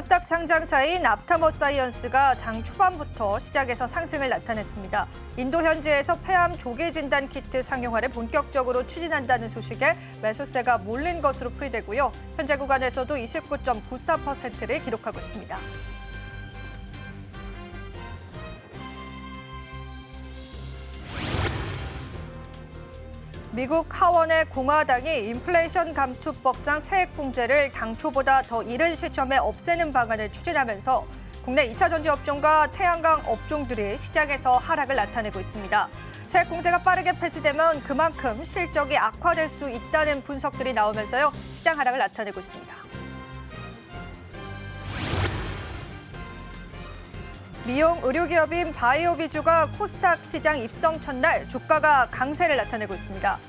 코스닥 상장사인 앞타머사이언스가 장 초반부터 시작에서 상승을 나타냈습니다. 인도 현지에서 폐암 조기 진단 키트 상용화를 본격적으로 추진한다는 소식에 매수세가 몰린 것으로 풀이되고요. 현재 구간에서도 29.94%를 기록하고 있습니다. 미국 하원의 공화당이 인플레이션 감축법상 세액공제를 당초보다 더 이른 시점에 없애는 방안을 추진하면서 국내 2차 전지 업종과 태양광 업종들이 시장에서 하락을 나타내고 있습니다. 세액공제가 빠르게 폐지되면 그만큼 실적이 악화될 수 있다는 분석들이 나오면서요. 시장 하락을 나타내고 있습니다. 미용 의료기업인 바이오비주가 코스닥 시장 입성 첫날 주가가 강세를 나타내고 있습니다.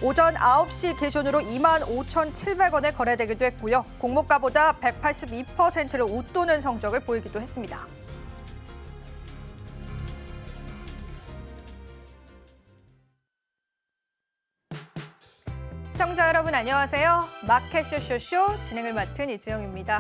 오전 9시 기준으로 25,700원에 거래되기도 했고요. 공모가보다 182%를 웃도는 성적을 보이기도 했습니다. 시청자 여러분 안녕하세요. 마켓 쇼쇼쇼 진행을 맡은 이지영입니다.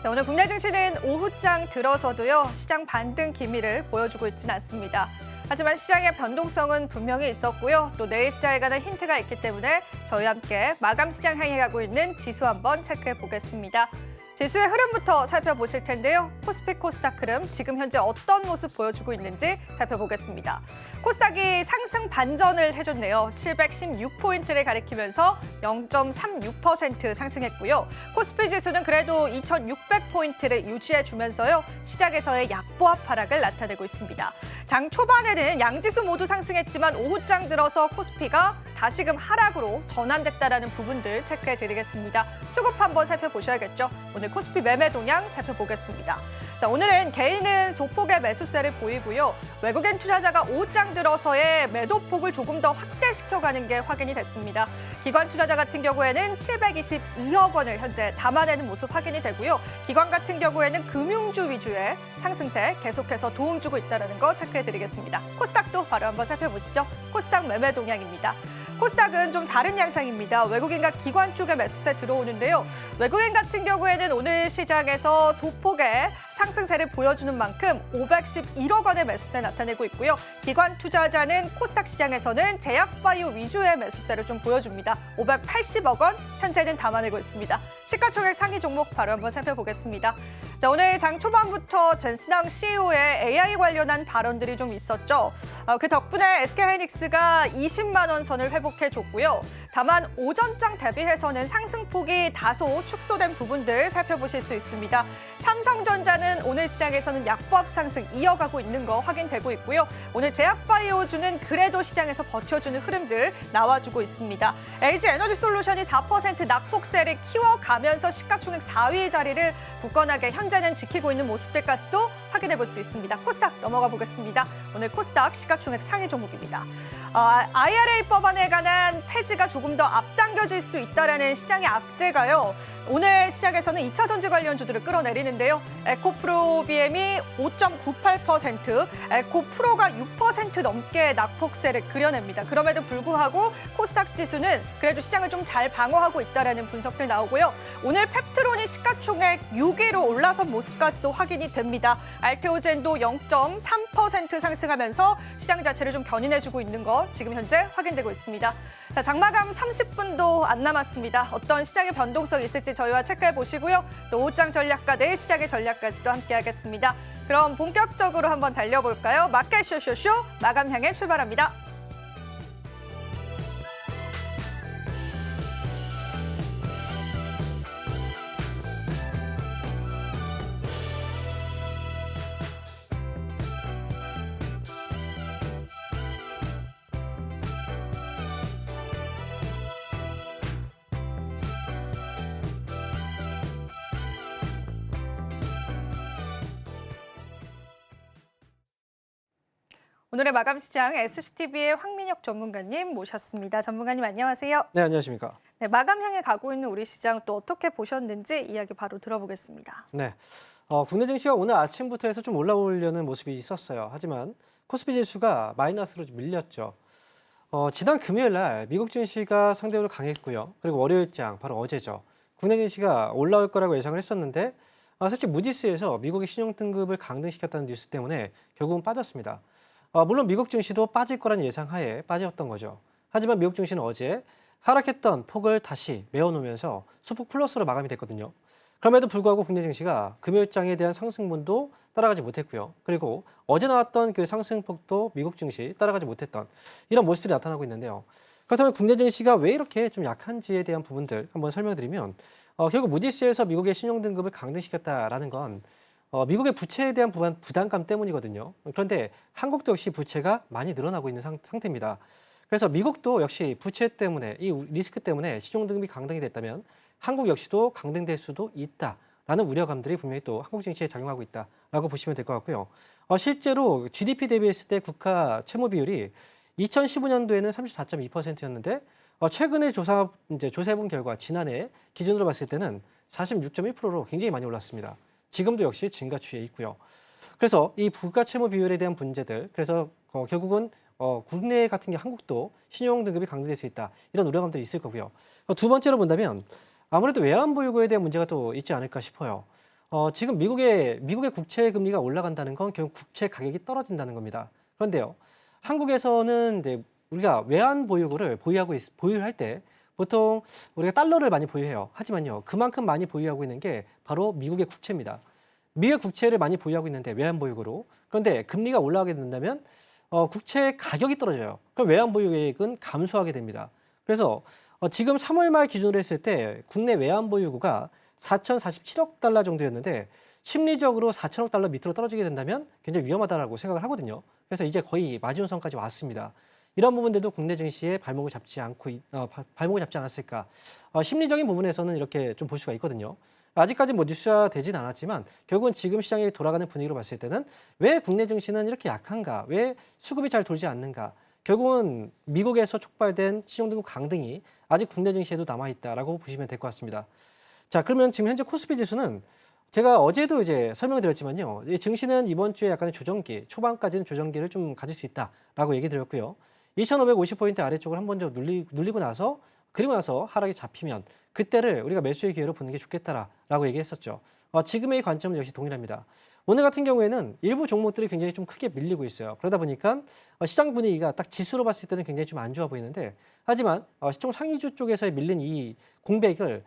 오늘 국내 증시는 오후장 들어서도요. 시장 반등 기미를 보여주고 있지는 않습니다. 하지만 시장의 변동성은 분명히 있었고요. 또 내일 시장에 관한 힌트가 있기 때문에 저희와 함께 마감 시장 향해 가고 있는 지수 한번 체크해 보겠습니다. 지수의 흐름부터 살펴보실 텐데요. 코스피 코스닥 흐름 지금 현재 어떤 모습 보여주고 있는지 살펴보겠습니다. 코스닥이 상승 반전을 해줬네요. 716포인트를 가리키면서 0.36% 상승했고요. 코스피 지수는 그래도 2600포인트를 유지해주면서요. 시장에서의 약보합 하락을 나타내고 있습니다. 장 초반에는 양지수 모두 상승했지만 오후장 들어서 코스피가 다시금 하락으로 전환됐다라는 부분들 체크해드리겠습니다. 수급 한번 살펴보셔야겠죠. 오늘 코스피 매매 동향 살펴보겠습니다. 자, 오늘은 개인은 소폭의 매수세를 보이고요. 외국인 투자자가 오후장 들어서의 매도폭을 조금 더 확대시켜가는 게 확인이 됐습니다. 기관 투자자 같은 경우에는 722억 원을 현재 담아내는 모습 확인이 되고요. 기관 같은 경우에는 금융주 위주의 상승세 계속해서 도움 주고 있다는 거 체크해드리겠습니다. 코스닥도 바로 한번 살펴보시죠. 코스닥 매매 동향입니다. 코스닥은 좀 다른 양상입니다. 외국인과 기관 쪽의 매수세 들어오는데요. 외국인 같은 경우에는 오늘 시장에서 소폭의 상승세를 보여주는 만큼 511억 원의 매수세 나타내고 있고요. 기관 투자자는 코스닥 시장에서는 제약바이오 위주의 매수세를 좀 보여줍니다. 580억 원 현재는 담아내고 있습니다. 시가총액 상위 종목 바로 한번 살펴보겠습니다. 자, 오늘 장 초반부터 젠스낭 CEO의 AI 관련한 발언들이 좀 있었죠. 그 덕분에 SK하이닉스가 20만 원 선을 회복해줬고요. 다만 오전장 대비해서는 상승폭이 다소 축소된 부분들 살펴보실 수 있습니다. 삼성전자는 오늘 시장에서는 약보합 상승 이어가고 있는 거 확인되고 있고요. 오늘 제약바이오주는 그래도 시장에서 버텨주는 흐름들 나와주고 있습니다. LG에너지솔루션이 4% 낙폭세를 키워가면서 시가총액 4위 자리를 굳건하게 현재는 지키고 있는 모습들까지도 확인해 볼 수 있습니다. 코스닥 넘어가 보겠습니다. 오늘 코스닥 시가총액 상위 종목입니다. IRA 법안에 관한 폐지가 조금 더 앞당겨질 수 있다는 시장의 악재가요. 오늘 시장에서는 2차 전지 관련주들을 끌어내리는데요. 에코프로비엠이 5.98%, 에코프로가 6% 넘게 낙폭세를 그려냅니다. 그럼에도 불구하고 코스닥 지수는 그래도 시장을 좀 잘 방어하고 있다는 분석들 나오고요. 오늘 펩트론이 시가총액 6위로 올라선 모습까지도 확인이 됩니다. 알테오젠도 0.3% 상승하면서 시장 자체를 좀 견인해주고 있는 거 지금 현재 확인되고 있습니다. 자, 장마감 30분도 안 남았습니다. 어떤 시장의 변동성이 있을지 저희와 체크해 보시고요. 또 오후장 전략과 내일 시장의 전략까지도 함께하겠습니다. 그럼 본격적으로 한번 달려볼까요? 마켓 쇼쇼쇼 마감 향해 출발합니다. 오늘의 마감 시장 SCTV의 황민혁 전문가님 모셨습니다. 전문가님 안녕하세요. 네, 안녕하십니까. 네, 마감 향해 가고 있는 우리 시장 또 어떻게 보셨는지 이야기 바로 들어보겠습니다. 네, 국내 증시가 오늘 아침부터 해서 좀 올라오려는 모습이 있었어요. 하지만 코스피 지수가 마이너스로 좀 밀렸죠. 지난 금요일 날 미국 증시가 상대적으로 강했고요. 그리고 월요일장 바로 어제죠. 국내 증시가 올라올 거라고 예상을 했었는데 사실 무디스에서 미국의 신용 등급을 강등시켰다는 뉴스 때문에 결국은 빠졌습니다. 물론 미국 증시도 빠질 거란 예상하에 빠졌던 거죠. 하지만 미국 증시는 어제 하락했던 폭을 다시 메워놓으면서 소폭 플러스로 마감이 됐거든요. 그럼에도 불구하고 국내 증시가 금요일장에 대한 상승분도 따라가지 못했고요. 그리고 어제 나왔던 그 상승폭도 미국 증시 따라가지 못했던 이런 모습들이 나타나고 있는데요. 그렇다면 국내 증시가 왜 이렇게 좀 약한지에 대한 부분들 한번 설명드리면 결국 무디스에서 미국의 신용 등급을 강등시켰다라는 건 미국의 부채에 대한 부담감 때문이거든요. 그런데 한국도 역시 부채가 많이 늘어나고 있는 상태입니다. 그래서 미국도 역시 부채 때문에 이 리스크 때문에 신용 등급이 강등이 됐다면 한국 역시도 강등될 수도 있다라는 우려감들이 분명히 또 한국 증시에 작용하고 있다라고 보시면 될 것 같고요. 실제로 GDP 대비했을 때 국가 채무 비율이 2015년도에는 34.2%였는데 최근에 조사해본 결과 지난해 기준으로 봤을 때는 46.1%로 굉장히 많이 올랐습니다. 지금도 역시 증가 추이에 있고요. 그래서 이 국가 채무 비율에 대한 문제들, 그래서 결국은 국내 같은 게 한국도 신용 등급이 강등될 수 있다 이런 우려감들이 있을 거고요. 두 번째로 본다면 아무래도 외환 보유고에 대한 문제가 또 있지 않을까 싶어요. 지금 미국의 국채 금리가 올라간다는 건 결국 국채 가격이 떨어진다는 겁니다. 그런데요, 한국에서는 이제 우리가 외환 보유고를 보유할 때 보통 우리가 달러를 많이 보유해요. 하지만요, 그만큼 많이 보유하고 있는 게 바로 미국의 국채입니다. 미국의 국채를 많이 보유하고 있는데 외환 보유고로. 그런데 금리가 올라가게 된다면 국채 가격이 떨어져요. 그럼 외환 보유액은 감소하게 됩니다. 그래서 지금 3월 말 기준으로 했을 때 국내 외환 보유고가 4,047억 달러 정도였는데 심리적으로 4천억 달러 밑으로 떨어지게 된다면 굉장히 위험하다라고 생각을 하거든요. 그래서 이제 거의 마지노선까지 왔습니다. 이런 부분들도 국내 증시에 발목을 잡지 않았을까. 심리적인 부분에서는 이렇게 좀 볼 수가 있거든요. 아직까지 뭐 뉴스화 되진 않았지만 결국은 지금 시장이 돌아가는 분위기로 봤을 때는 왜 국내 증시는 이렇게 약한가? 왜 수급이 잘 돌지 않는가? 결국은 미국에서 촉발된 신용등급 강등이 아직 국내 증시에도 남아있다라고 보시면 될 것 같습니다. 자, 그러면 지금 현재 코스피 지수는 제가 어제도 이제 설명을 드렸지만요. 이 증시는 이번 주에 약간의 조정기, 초반까지는 조정기를 좀 가질 수 있다라고 얘기 드렸고요. 2,550포인트 아래쪽을 한 번 더 눌리고 나서 그리고 나서 하락이 잡히면 그때를 우리가 매수의 기회로 보는 게 좋겠다라고 얘기했었죠. 지금의 관점은 역시 동일합니다. 오늘 같은 경우에는 일부 종목들이 굉장히 좀 크게 밀리고 있어요. 그러다 보니까 시장 분위기가 딱 지수로 봤을 때는 굉장히 좀 안 좋아 보이는데 하지만 시총 상위주 쪽에서의 밀린 이 공백을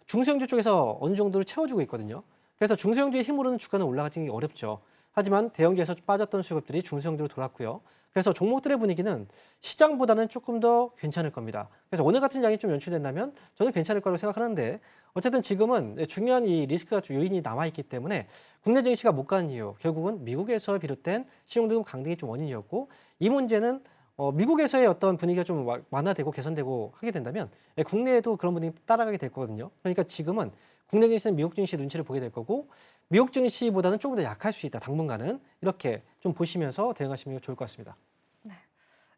중소형주 쪽에서 어느 정도로 채워주고 있거든요. 그래서 중소형주의 힘으로는 주가는 올라가기 어렵죠. 하지만 대형주에서 빠졌던 수급들이 중소형주로 돌았고요. 그래서 종목들의 분위기는 시장보다는 조금 더 괜찮을 겁니다. 그래서 오늘 같은 장이 좀 연출된다면 저는 괜찮을 거라고 생각하는데 어쨌든 지금은 중요한 이 리스크가 요인이 남아있기 때문에 국내 증시가 못 가는 이유, 결국은 미국에서 비롯된 신용등급 강등이 좀 원인이었고 이 문제는 미국에서의 어떤 분위기가 좀 완화되고 개선되고 하게 된다면 국내에도 그런 분위기 따라가게 될 거거든요. 그러니까 지금은 국내 증시는 미국 증시 눈치를 보게 될 거고 미국 증시보다는 조금 더 약할 수 있다. 당분간은 이렇게 좀 보시면서 대응하시면 좋을 것 같습니다.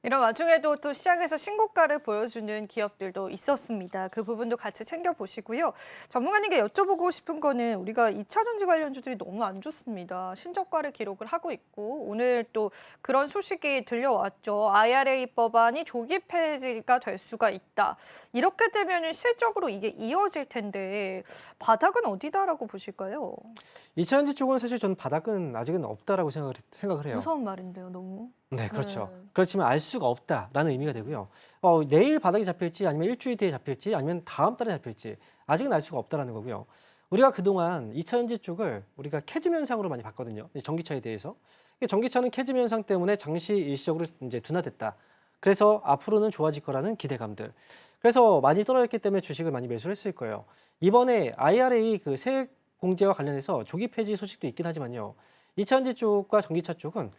이런 와중에도 또 시장에서 신고가를 보여주는 기업들도 있었습니다. 그 부분도 같이 챙겨보시고요. 전문가님께 여쭤보고 싶은 거는 우리가 2차 전지 관련주들이 너무 안 좋습니다. 신저가를 기록을 하고 있고 오늘 또 그런 소식이 들려왔죠. IRA 법안이 조기 폐지가 될 수가 있다. 이렇게 되면 실적으로 이게 이어질 텐데 바닥은 어디다라고 보실까요? 2차 전지 쪽은 사실 저는 바닥은 아직은 없다라고 생각을 해요. 무서운 말인데요, 너무. 네, 그렇죠. 네. 그렇지만 알 수가 없다라는 의미가 되고요. 내일 바닥이 잡힐지 아니면 일주일 뒤에 잡힐지 아니면 다음 달에 잡힐지 아직은 알 수가 없다라는 거고요. 우리가 그동안 2차 전지 쪽을 우리가 캐즘 현상으로 많이 봤거든요. 전기차에 대해서. 전기차는 캐즘 현상 때문에 장시 일시적으로 이제 둔화됐다. 그래서 앞으로는 좋아질 거라는 기대감들. 그래서 많이 떨어졌기 때문에 주식을 많이 매수를 했을 거예요. 이번에 IRA 그 세액 공제와 관련해서 조기 폐지 소식도 있긴 하지만요. 2차 전지 쪽과 전기차 쪽은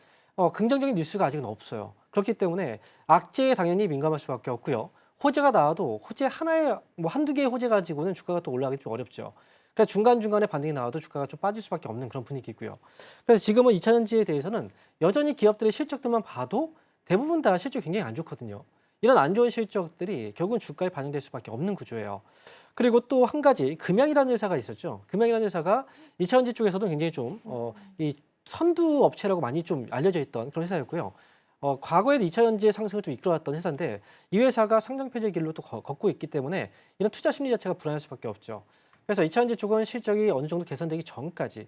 긍정적인 뉴스가 아직은 없어요. 그렇기 때문에 악재에 당연히 민감할 수밖에 없고요. 호재가 나와도 호재 하나에 한두 개의 호재 가지고는 주가가 또 올라가기 좀 어렵죠. 그래서 중간중간에 반등이 나와도 주가가 좀 빠질 수밖에 없는 그런 분위기고요. 그래서 지금은 2차 전지에 대해서는 여전히 기업들의 실적들만 봐도 대부분 다 실적이 굉장히 안 좋거든요. 이런 안 좋은 실적들이 결국은 주가에 반영될 수밖에 없는 구조예요. 그리고 또 한 가지 금양이라는 회사가 있었죠. 금양이라는 회사가 2차 전지 쪽에서도 굉장히 이 선두 업체라고 많이 좀 알려져 있던 그런 회사였고요. 과거에도 2차 전지의 상승을 좀 이끌어왔던 회사인데 이 회사가 상장 폐지 길로 또 걷고 있기 때문에 이런 투자 심리 자체가 불안할 수밖에 없죠. 그래서 이차전지 쪽은 실적이 어느 정도 개선되기 전까지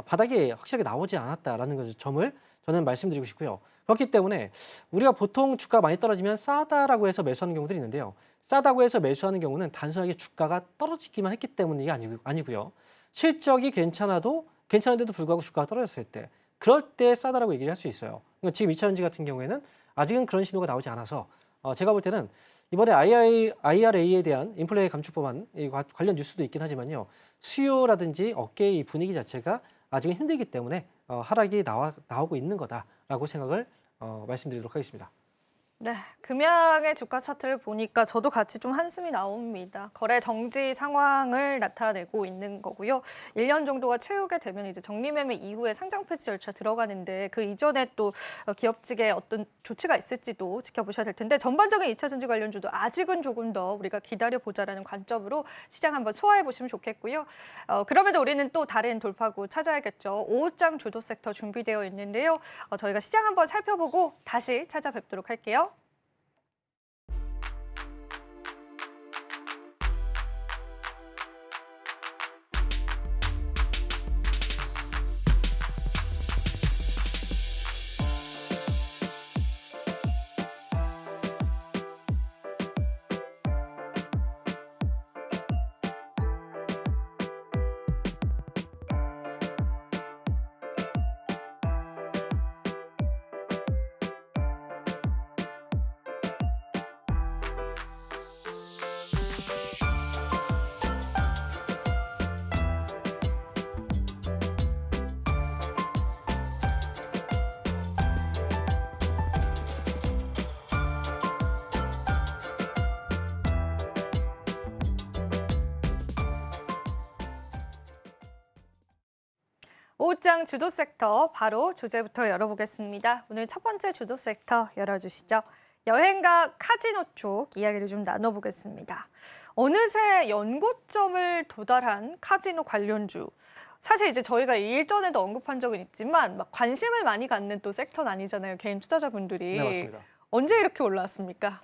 바닥이 확실하게 나오지 않았다라는 점을 저는 말씀드리고 싶고요. 그렇기 때문에 우리가 보통 주가 많이 떨어지면 싸다라고 해서 매수하는 경우들이 있는데요. 싸다고 해서 매수하는 경우는 단순하게 주가가 떨어지기만 했기 때문이 아니고요. 실적이 괜찮은데도 불구하고 주가가 떨어졌을 때 그럴 때 싸다라고 얘기를 할 수 있어요. 그러니까 지금 이차전지 같은 경우에는 아직은 그런 신호가 나오지 않아서 제가 볼 때는 이번에 IRA에 대한 인플레 감축 법안 관련 뉴스도 있긴 하지만요. 수요라든지 업계의 이 분위기 자체가 아직은 힘들기 때문에 하락이 나오고 있는 거다라고 생각을 말씀드리도록 하겠습니다. 네, 금양의 주가 차트를 보니까 저도 같이 좀 한숨이 나옵니다. 거래 정지 상황을 나타내고 있는 거고요. 1년 정도가 채우게 되면 이제 정리매매 이후에 상장 폐지 절차 들어가는데 그 이전에 또 기업 측에 어떤 조치가 있을지도 지켜보셔야 될 텐데 전반적인 2차 전지 관련주도 아직은 조금 더 우리가 기다려보자라는 관점으로 시장 한번 소화해 보시면 좋겠고요. 그럼에도 우리는 또 다른 돌파구 찾아야겠죠. 5장 주도 섹터 준비되어 있는데요. 저희가 시장 한번 살펴보고 다시 찾아뵙도록 할게요. 오장 주도 섹터 바로 주제부터 열어보겠습니다. 오늘 첫 번째 주도 섹터 열어주시죠. 여행과 카지노 쪽 이야기를 좀 나눠보겠습니다. 어느새 연고점을 도달한 카지노 관련주. 사실 이제 저희가 일전에도 언급한 적은 있지만 막 관심을 많이 갖는 또 섹터는 아니잖아요. 개인 투자자분들이. 네, 맞습니다. 언제 이렇게 올라왔습니까?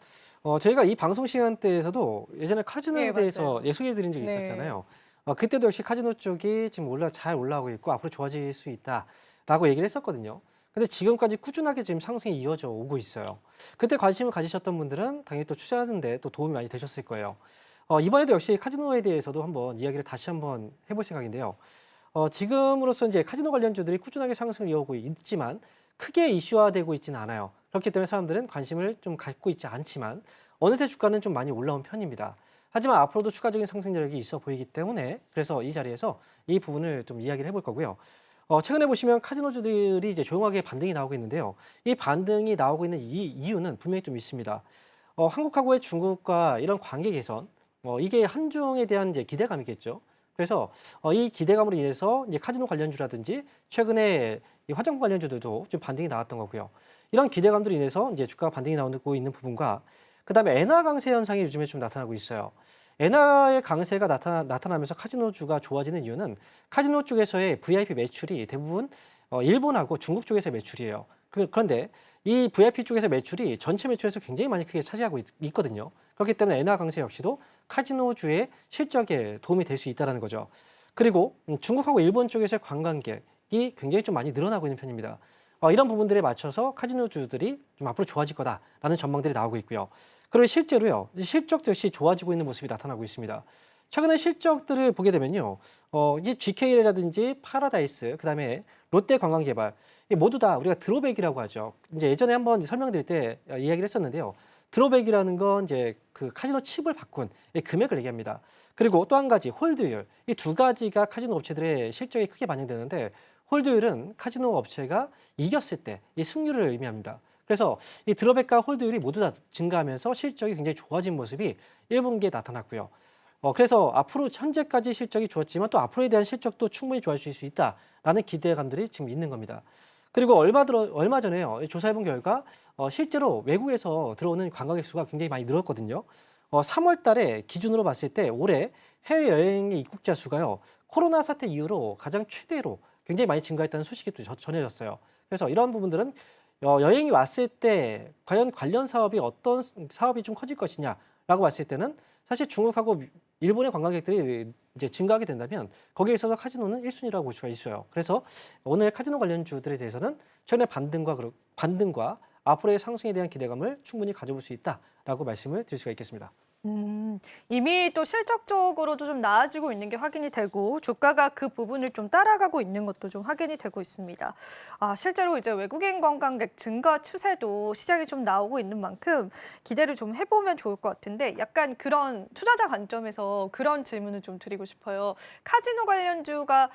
저희가 이 방송 시간대에서도 예전에 카지노에 네, 대해서 맞아요. 소개해드린 적이 네. 있었잖아요. 그때도 역시 카지노 쪽이 지금 잘 올라오고 있고 앞으로 좋아질 수 있다라고 얘기를 했었거든요. 근데 지금까지 꾸준하게 지금 상승이 이어져 오고 있어요. 그때 관심을 가지셨던 분들은 당연히 또 투자하는데 또 도움이 많이 되셨을 거예요. 이번에도 역시 카지노에 대해서도 한번 이야기를 다시 한번 해볼 생각인데요. 지금으로서 이제 카지노 관련주들이 꾸준하게 상승을 이어오고 있지만 크게 이슈화되고 있지는 않아요. 그렇기 때문에 사람들은 관심을 좀 갖고 있지 않지만 어느새 주가는 좀 많이 올라온 편입니다. 하지만 앞으로도 추가적인 상승력이 있어 보이기 때문에 그래서 이 자리에서 이 부분을 좀 이야기를 해볼 거고요. 최근에 보시면 카지노주들이 이제 조용하게 반등이 나오고 있는데요. 이 반등이 나오고 있는 이유는 분명히 좀 있습니다. 한국하고의 중국과 이런 관계 개선, 이게 한중에 대한 이제 기대감이겠죠. 그래서 이 기대감으로 인해서 이제 카지노 관련주라든지 최근에 이 화장품 관련주들도 좀 반등이 나왔던 거고요. 이런 기대감들로 인해서 이제 주가가 반등이 나오고 있는 부분과 그다음에 엔화 강세 현상이 요즘에 좀 나타나고 있어요. 엔화의 강세가 나타나면서 카지노주가 좋아지는 이유는 카지노 쪽에서의 VIP 매출이 대부분 일본하고 중국 쪽에서의 매출이에요. 그런데 이 VIP 쪽에서 매출이 전체 매출에서 굉장히 많이 크게 차지하고 있거든요. 그렇기 때문에 엔화 강세 역시도 카지노주의 실적에 도움이 될 수 있다는 거죠. 그리고 중국하고 일본 쪽에서의 관광객이 굉장히 좀 많이 늘어나고 있는 편입니다. 이런 부분들에 맞춰서 카지노주들이 좀 앞으로 좋아질 거다라는 전망들이 나오고 있고요. 그리고 실제로요, 실적 역시 좋아지고 있는 모습이 나타나고 있습니다. 최근에 실적들을 보게 되면요, 이 GK라든지 파라다이스, 그다음에 롯데관광개발 모두 다 우리가 드로백이라고 하죠. 이제 예전에 한번 설명드릴 때 이야기를 했었는데요. 드로백이라는 건 이제 그 카지노 칩을 바꾼 이 금액을 얘기합니다. 그리고 또 한 가지 홀드율, 이 두 가지가 카지노 업체들의 실적에 크게 반영되는데 홀드율은 카지노 업체가 이겼을 때 이 승률을 의미합니다. 그래서 이 드롭백과 홀드율이 모두 다 증가하면서 실적이 굉장히 좋아진 모습이 1분기에 나타났고요. 그래서 앞으로 현재까지 실적이 좋았지만 또 앞으로에 대한 실적도 충분히 좋아질 수 있다라는 기대감들이 지금 있는 겁니다. 그리고 얼마 전에요. 조사해본 결과 실제로 외국에서 들어오는 관광객 수가 굉장히 많이 늘었거든요. 3월 달에 기준으로 봤을 때 올해 해외여행의 입국자 수가요. 코로나 사태 이후로 가장 최대로 굉장히 많이 증가했다는 소식이 또 전해졌어요. 그래서 이런 부분들은 여행이 왔을 때 과연 관련 사업이 어떤 사업이 좀 커질 것이냐라고 봤을 때는 사실 중국하고 일본의 관광객들이 이제 증가하게 된다면 거기에 있어서 카지노는 1순위라고 볼 수가 있어요. 그래서 오늘 카지노 관련주들에 대해서는 최근의 반등과 앞으로의 상승에 대한 기대감을 충분히 가져볼 수 있다라고 말씀을 드릴 수가 있겠습니다. 이미 또 실적적으로도 좀 나아지고 있는 게 확인이 되고 주가가 그 부분을 좀 따라가고 있는 것도 좀 확인이 되고 있습니다. 실제로 이제 외국인 관광객 증가 추세도 시장에 좀 나오고 있는 만큼 기대를 좀 해보면 좋을 것 같은데 약간 그런 투자자 관점에서 그런 질문을 좀 드리고 싶어요. 카지노 관련주가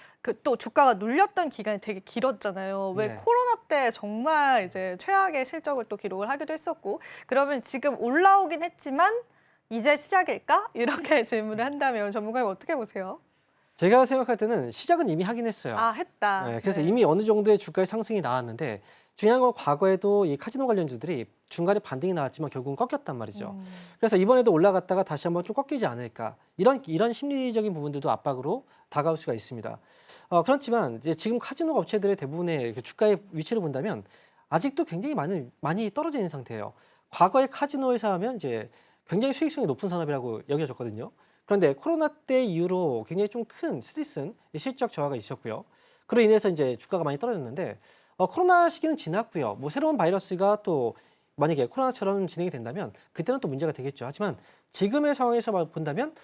또 주가가 눌렸던 기간이 되게 길었잖아요. 왜 네. 코로나 때 정말 이제 최악의 실적을 또 기록을 하기도 했었고 그러면 지금 올라오긴 했지만 이제 시작일까? 이렇게 질문을 한다면 전문가님 어떻게 보세요? 제가 생각할 때는 시작은 이미 하긴 했어요. 했다. 네, 그래서 네. 이미 어느 정도의 주가의 상승이 나왔는데 중요한 건 과거에도 이 카지노 관련주들이 중간에 반등이 나왔지만 결국은 꺾였단 말이죠. 그래서 이번에도 올라갔다가 다시 한번 좀 꺾이지 않을까 이런 심리적인 부분들도 압박으로 다가올 수가 있습니다. 그렇지만 이제 지금 카지노 업체들의 대부분의 그 주가의 위치를 본다면 아직도 굉장히 많이 떨어져 있는 상태예요. 과거에 카지노에서 하면 이제 굉장히 수익성이 높은 산업이라고 여겨졌거든요. 그런데 코로나 때 이후로 굉장히 좀 큰 스트레스는 실적 저하가 있었고요. 그로 인해서 이제 주가가 많이 떨어졌는데 코로나 시기는 지났고요. 뭐 새로운 바이러스가 또 만약에 코로나처럼 진행이 된다면 그때는 또 문제가 되겠죠. 하지만 지금의 상황에서 본다면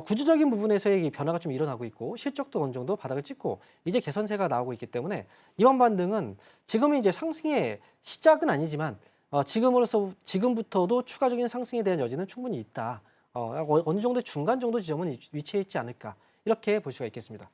구조적인 부분에서의 이 변화가 좀 일어나고 있고 실적도 어느 정도 바닥을 찍고 이제 개선세가 나오고 있기 때문에 이번 반등은 지금은 이제 상승의 시작은 아니지만 지금부터도 추가적인 상승에 대한 여지는 충분히 있다. 어느 정도 중간 정도 지점은 위치해 있지 않을까 이렇게 볼 수가 있겠습니다.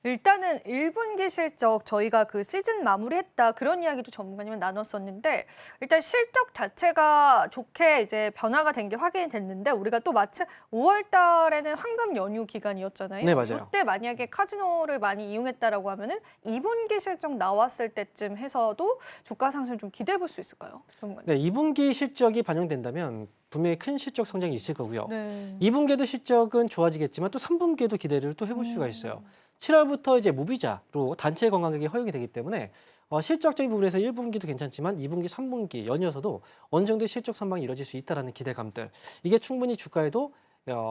일단은 1분기 실적 저희가 그 시즌 마무리했다 그런 이야기도 전문가님은 나눴었는데 일단 실적 자체가 좋게 이제 변화가 된 게 확인이 됐는데 우리가 또 마침 5월 달에는 황금 연휴 기간이었잖아요. 네, 맞아요. 이때 만약에 카지노를 많이 이용했다라고 하면은 2분기 실적 나왔을 때쯤 해서도 주가 상승 좀 기대해 볼 수 있을까요? 전문가님. 네, 2분기 실적이 반영된다면 분명히 큰 실적 성장이 있을 거고요. 네. 2분기에도 실적은 좋아지겠지만 또 3분기에도 기대를 또 해볼 수가 있어요. 7월부터 이제 무비자로 단체 관광객이 허용이 되기 때문에 실적적인 부분에서 1분기도 괜찮지만 2분기, 3분기 연이어서도 어느 정도의 실적 선방이 이루어질 수 있다는 기대감들. 이게 충분히 주가에도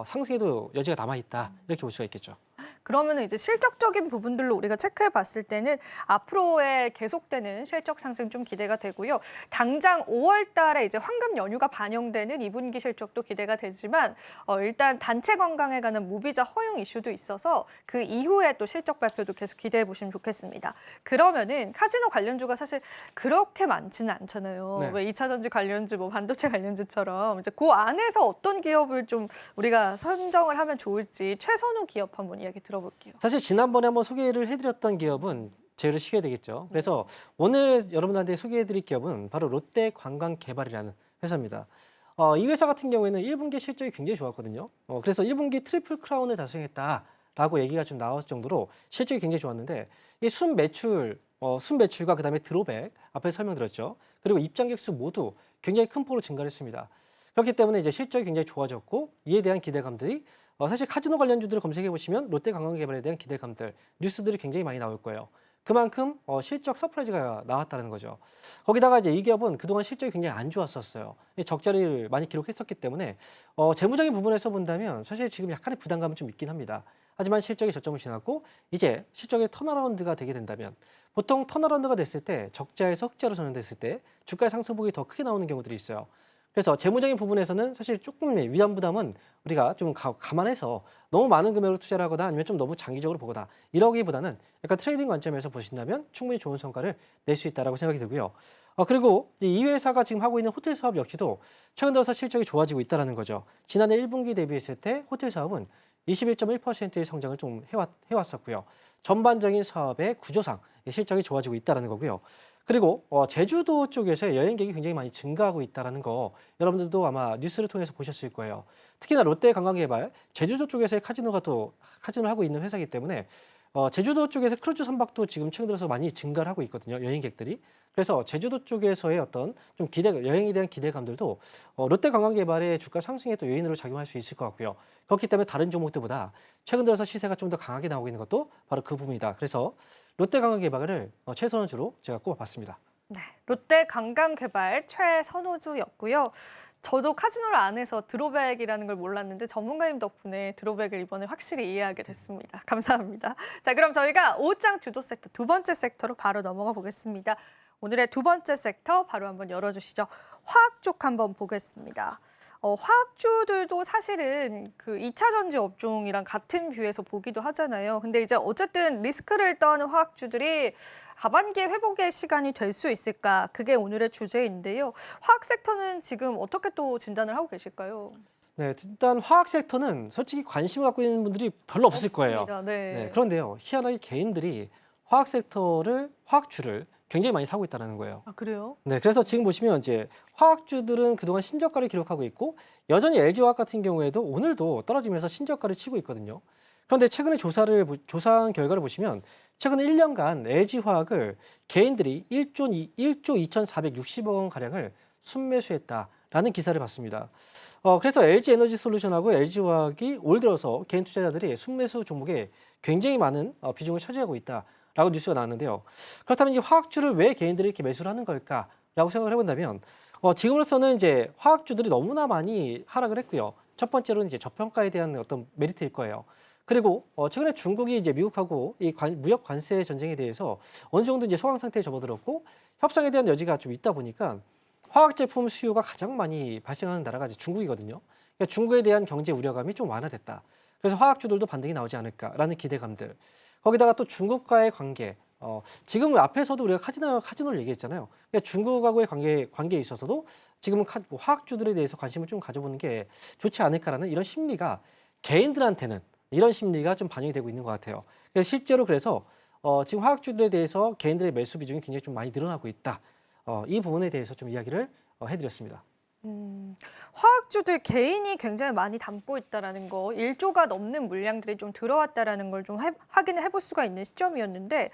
상승에도 여지가 남아 있다. 이렇게 볼 수가 있겠죠. 그러면 이제 실적적인 부분들로 우리가 체크해 봤을 때는 앞으로의 계속되는 실적 상승 좀 기대가 되고요. 당장 5월 달에 이제 황금 연휴가 반영되는 2분기 실적도 기대가 되지만 일단 단체 관광에 관한 무비자 허용 이슈도 있어서 그 이후에 또 실적 발표도 계속 기대해 보시면 좋겠습니다. 그러면은 카지노 관련주가 사실 그렇게 많지는 않잖아요. 네. 왜 2차 전지 관련주, 뭐 반도체 관련주처럼 이제 그 안에서 어떤 기업을 좀 우리가 선정을 하면 좋을지 최선호 기업 한번 이야기 들어볼게요. 사실 지난번에 한번 소개를 해드렸던 기업은 제외를 시켜야 되겠죠. 그래서 오늘 여러분한테 소개해드릴 기업은 바로 롯데관광개발이라는 회사입니다. 이 회사 같은 경우에는 1분기 실적이 굉장히 좋았거든요. 그래서 1분기 트리플 크라운을 달성했다라고 얘기가 좀 나올 정도로 실적이 굉장히 좋았는데 이 순매출과 그다음에 드로백 앞에 설명드렸죠. 그리고 입장객 수 모두 굉장히 큰 폭으로 증가를 했습니다. 그렇기 때문에 이제 실적이 굉장히 좋아졌고 이에 대한 기대감들이 사실 카지노 관련주들을 검색해 보시면 롯데관광개발에 대한 기대감들, 뉴스들이 굉장히 많이 나올 거예요. 그만큼 실적 서프라이즈가 나왔다는 거죠. 거기다가 이제 이 기업은 그동안 실적이 굉장히 안 좋았었어요. 적자를 많이 기록했었기 때문에 재무적인 부분에서 본다면 사실 지금 약간의 부담감은 좀 있긴 합니다. 하지만 실적이 저점을 지났고 이제 실적의 턴어라운드가 되게 된다면 보통 턴어라운드가 됐을 때 적자에서 흑자로 전환됐을 때 주가의 상승폭이 더 크게 나오는 경우들이 있어요. 그래서 재무적인 부분에서는 사실 조금의 위험 부담은 우리가 좀 감안해서 너무 많은 금액으로 투자를 하거나 아니면 좀 너무 장기적으로 보거나 이러기보다는 약간 트레이딩 관점에서 보신다면 충분히 좋은 성과를 낼 수 있다고 생각이 들고요. 그리고 이 회사가 지금 하고 있는 호텔 사업 역시도 최근 들어서 실적이 좋아지고 있다는 거죠. 지난해 1분기 대비했을 때 호텔 사업은 21.1%의 성장을 좀 해왔었고요. 전반적인 사업의 구조상 실적이 좋아지고 있다는 거고요. 그리고 제주도 쪽에서 여행객이 굉장히 많이 증가하고 있다는 거 여러분들도 아마 뉴스를 통해서 보셨을 거예요. 특히나 롯데관광개발 제주도 쪽에서의 카지노를 하고 있는 회사이기 때문에 제주도 쪽에서 크루즈 선박도 지금 최근 들어서 많이 증가를 하고 있거든요. 여행객들이. 그래서 제주도 쪽에서의 어떤 좀 여행에 대한 기대감들도 롯데관광개발의 주가 상승에 또 요인으로 작용할 수 있을 것 같고요. 그렇기 때문에 다른 종목들보다 최근 들어서 시세가 좀 더 강하게 나오고 있는 것도 바로 그 부분이다. 그래서 롯데관광개발을 최선원주로 제가 꼽아봤습니다. 네, 롯데 관광개발 최선호주였고요. 저도 카지노를 안 해서 드로백이라는 걸 몰랐는데 전문가님 덕분에 드로백을 이번에 확실히 이해하게 됐습니다. 감사합니다. 자, 그럼 저희가 오후장 주도 섹터 두 번째 섹터로 바로 넘어가 보겠습니다. 오늘의 두 번째 섹터 바로 한번 열어주시죠. 화학 쪽 한번 보겠습니다. 화학주들도 사실은 그 2차 전지 업종이랑 같은 뷰에서 보기도 하잖아요. 근데 이제 어쨌든 리스크를 떠안은 화학주들이 하반기에 회복의 시간이 될 수 있을까? 그게 오늘의 주제인데요. 화학 섹터는 지금 어떻게 또 진단을 하고 계실까요? 네, 일단 화학 섹터는 솔직히 관심을 갖고 있는 분들이 별로 없을 거예요. 없습니다. 네. 네, 그런데요, 희한하게 개인들이 화학 섹터를, 화학주를 굉장히 많이 사고 있다는 거예요. 아, 그래요? 네, 그래서 지금 보시면 이제 화학주들은 그동안 신저가를 기록하고 있고 여전히 LG화학 같은 경우에도 오늘도 떨어지면서 신저가를 치고 있거든요. 그런데 최근에 조사한 결과를 보시면 최근 1년간 LG화학을 개인들이 1조 2,460억 원 가량을 순매수했다라는 기사를 봤습니다. 그래서 LG에너지솔루션하고 LG화학이 올 들어서 개인 투자자들이 순매수 종목에 굉장히 많은 비중을 차지하고 있다라고 뉴스가 나왔는데요. 그렇다면 이 화학주를 왜 개인들이 이렇게 매수를 하는 걸까라고 생각을 해본다면 지금으로서는 이제 화학주들이 너무나 많이 하락을 했고요. 첫 번째로는 이제 저평가에 대한 어떤 메리트일 거예요. 그리고 최근에 중국이 이제 미국하고 이 무역 관세 전쟁에 대해서 어느 정도 이제 소강 상태에 접어들었고 협상에 대한 여지가 좀 있다 보니까 화학 제품 수요가 가장 많이 발생하는 나라가 이제 중국이거든요. 그러니까 중국에 대한 경제 우려감이 좀 완화됐다. 그래서 화학주들도 반등이 나오지 않을까라는 기대감들. 거기다가 또 중국과의 관계. 지금 앞에서도 우리가 카지노를 얘기했잖아요. 그러니까 중국하고의 관계에 있어서도 지금은 화학주들에 대해서 관심을 좀 가져보는 게 좋지 않을까라는 이런 심리가 개인들한테는 이런 심리가 좀 반영이 되고 있는 것 같아요. 그래서 실제로 그래서 지금 화학주들에 대해서 개인들의 매수 비중이 굉장히 좀 많이 늘어나고 있다. 이 부분에 대해서 좀 이야기를 해드렸습니다. 화학주들 개인이 굉장히 많이 담고 있다라는 거, 1조가 넘는 물량들이 좀 들어왔다라는 걸 좀 확인을 해볼 수가 있는 시점이었는데,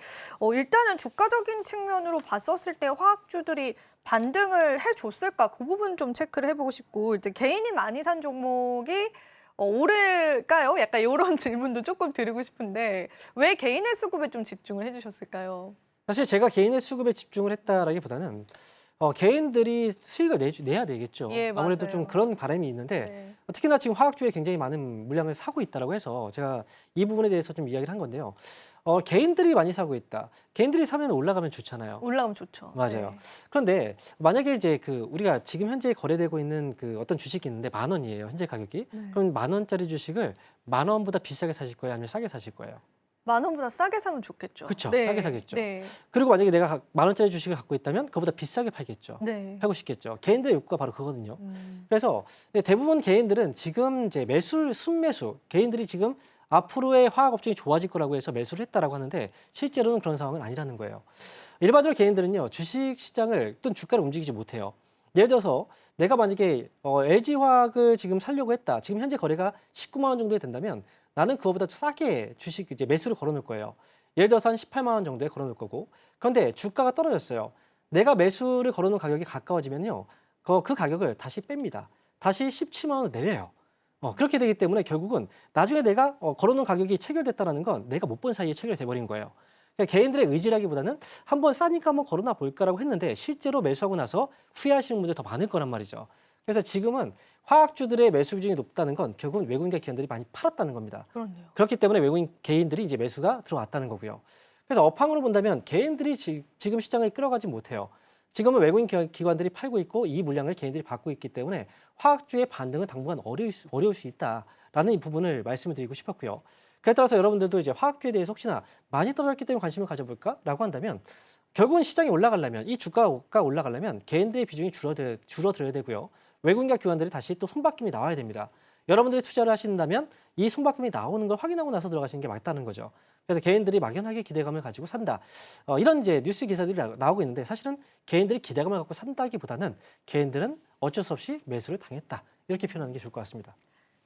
일단은 주가적인 측면으로 봤었을 때 화학주들이 반등을 해줬을까? 그 부분 좀 체크를 해보고 싶고, 이제 개인이 많이 산 종목이 오를까요? 약간 이런 질문도 조금 드리고 싶은데, 왜 개인의 수급에 좀 집중을 해주셨을까요? 사실 제가 개인의 수급에 집중을 했다라기보다는 개인들이 수익을 내야 되겠죠. 예, 아무래도 맞아요. 좀 그런 바람이 있는데 네. 특히나 지금 화학주에 굉장히 많은 물량을 사고 있다고 해서 제가 이 부분에 대해서 좀 이야기를 한 건데요. 개인들이 많이 사고 있다. 개인들이 사면 올라가면 좋잖아요. 올라오면 좋죠. 맞아요. 네. 그런데 만약에 이제 그 우리가 지금 현재 거래되고 있는 그 어떤 주식이 있는데 10,000원이에요. 현재 가격이. 네. 그럼 10,000원짜리 주식을 10,000원보다 비싸게 사실 거예요? 아니면 싸게 사실 거예요? 10,000원보다 싸게 사면 좋겠죠. 그쵸. 네. 싸게 사겠죠. 네. 그리고 만약에 내가 10,000원짜리 주식을 갖고 있다면 그보다 비싸게 팔겠죠. 네. 팔고 싶겠죠. 개인들의 욕구가 바로 그거거든요. 음. 그래서 대부분 개인들은 지금 이제 순매수, 개인들이 지금 앞으로의 화학 업종이 좋아질 거라고 해서 매수를 했다라고 하는데 실제로는 그런 상황은 아니라는 거예요. 일반적으로 개인들은요, 주식 시장을 또는 주가를 움직이지 못해요. 예를 들어서 내가 만약에 LG화학을 지금 살려고 했다. 지금 현재 거래가 19만 원 정도 된다면 나는 그거보다 싸게 주식 이제 매수를 걸어놓을 거예요. 예를 들어서 한 18만 원 정도에 걸어놓을 거고. 그런데 주가가 떨어졌어요. 내가 매수를 걸어놓은 가격이 가까워지면요, 그 가격을 다시 뺍니다. 다시 17만 원을 내려요. 그렇게 되기 때문에 결국은 나중에 내가 걸어놓은 가격이 체결됐다는 건 내가 못 본 사이에 체결돼 버린 거예요. 그러니까 개인들의 의지라기보다는 한번 싸니까 한번 걸어놔 볼까라고 했는데 실제로 매수하고 나서 후회하시는 분들이 더 많을 거란 말이죠. 그래서 지금은 화학주들의 매수 비중이 높다는 건 결국은 외국인과 기관들이 많이 팔았다는 겁니다. 그렇네요. 그렇기 때문에 외국인 개인들이 이제 매수가 들어왔다는 거고요. 그래서 업황으로 본다면 개인들이 지금 시장을 끌어가지 못해요. 지금은 외국인 기관들이 팔고 있고 이 물량을 개인들이 받고 있기 때문에 화학주의 반등은 당분간 어려울 수 있다라는 이 부분을 말씀을 드리고 싶었고요. 그에 따라서 여러분들도 이제 화학주에 대해서 혹시나 많이 떨어졌기 때문에 관심을 가져볼까라고 한다면 결국은 시장이 올라가려면 이 주가가 올라가려면 개인들의 비중이 줄어들어야 되고요. 외국인과 기관들이 다시 또 손바뀜이 나와야 됩니다. 여러분들이 투자를 하신다면 이 손바뀜이 나오는 걸 확인하고 나서 들어가시는 게 맞다는 거죠. 그래서 개인들이 막연하게 기대감을 가지고 산다. 이런 이제 뉴스 기사들이 나오고 있는데 사실은 개인들이 기대감을 갖고 산다기보다는 개인들은 어쩔 수 없이 매수를 당했다. 이렇게 표현하는 게 좋을 것 같습니다.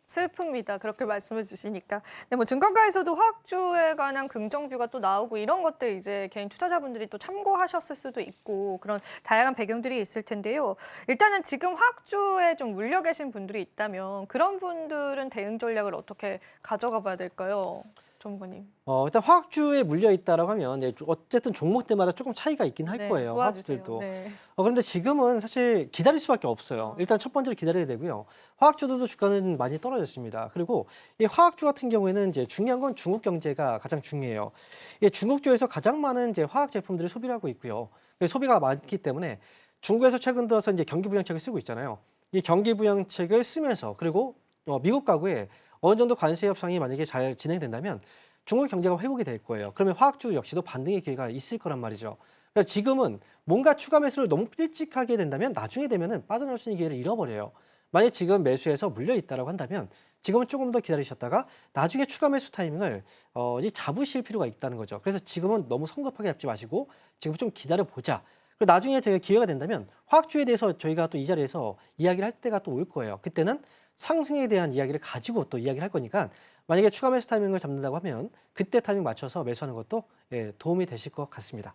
슬픕니다. 그렇게 말씀해 주시니까. 근데 뭐 증권가에서도 화학주에 관한 긍정뷰가 또 나오고 이런 것들 이제 개인 투자자분들이 또 참고하셨을 수도 있고 그런 다양한 배경들이 있을 텐데요. 일단은 지금 화학주에 좀 물려 계신 분들이 있다면 그런 분들은 대응 전략을 어떻게 가져가 봐야 될까요? 전문가님? 일단 화학주에 물려 있다라고 하면 어쨌든 종목들마다 조금 차이가 있긴 할 네, 거예요. 도와주세요. 화학주들도. 네. 그런데 지금은 사실 기다릴 수밖에 없어요. 일단 첫 번째로 기다려야 되고요. 화학주들도 주가는 많이 떨어졌습니다. 그리고 이 화학주 같은 경우에는 이제 중요한 건 중국 경제가 가장 중요해요. 이 중국주에서 가장 많은 이제 화학 제품들을 소비를 하고 있고요. 소비가 많기 때문에 중국에서 최근 들어서 이제 경기 부양책을 쓰고 있잖아요. 이 경기 부양책을 쓰면서 그리고 미국 가구에 어느 정도 관세 협상이 만약에 잘 진행된다면 중국 경제가 회복이 될 거예요. 그러면 화학주 역시도 반등의 기회가 있을 거란 말이죠. 그래서 지금은 뭔가 추가 매수를 너무 일찍 하게 된다면 나중에 되면은 빠져나올 수 있는 기회를 잃어버려요. 만약 지금 매수해서 물려 있다라고 한다면 지금은 조금 더 기다리셨다가 나중에 추가 매수 타이밍을 이제 잡으실 필요가 있다는 거죠. 그래서 지금은 너무 성급하게 잡지 마시고 지금 좀 기다려 보자. 그리고 나중에 제가 기회가 된다면 화학주에 대해서 저희가 또 이 자리에서 이야기를 할 때가 또 올 거예요. 그때는 상승에 대한 이야기를 가지고 또 이야기를 할 거니까 만약에 추가 매수 타이밍을 잡는다고 하면 그때 타이밍 맞춰서 매수하는 것도 도움이 되실 것 같습니다.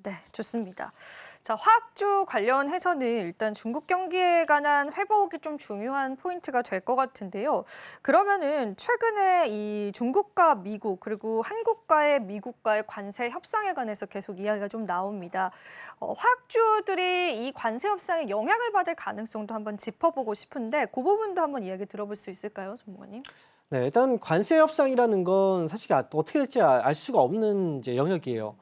네, 좋습니다. 자, 화학주 관련해서는 일단 중국 경기에 관한 회복이 좀 중요한 포인트가 될 것 같은데요. 그러면은 최근에 이 중국과 미국 그리고 한국과의 미국과의 관세 협상에 관해서 계속 이야기가 좀 나옵니다. 화학주들이 이 관세 협상에 영향을 받을 가능성도 한번 짚어보고 싶은데 그 부분도 한번 이야기 들어볼 수 있을까요, 전문가님? 네, 일단 관세 협상이라는 건 사실 어떻게 될지 알 수가 없는 이제 영역이에요.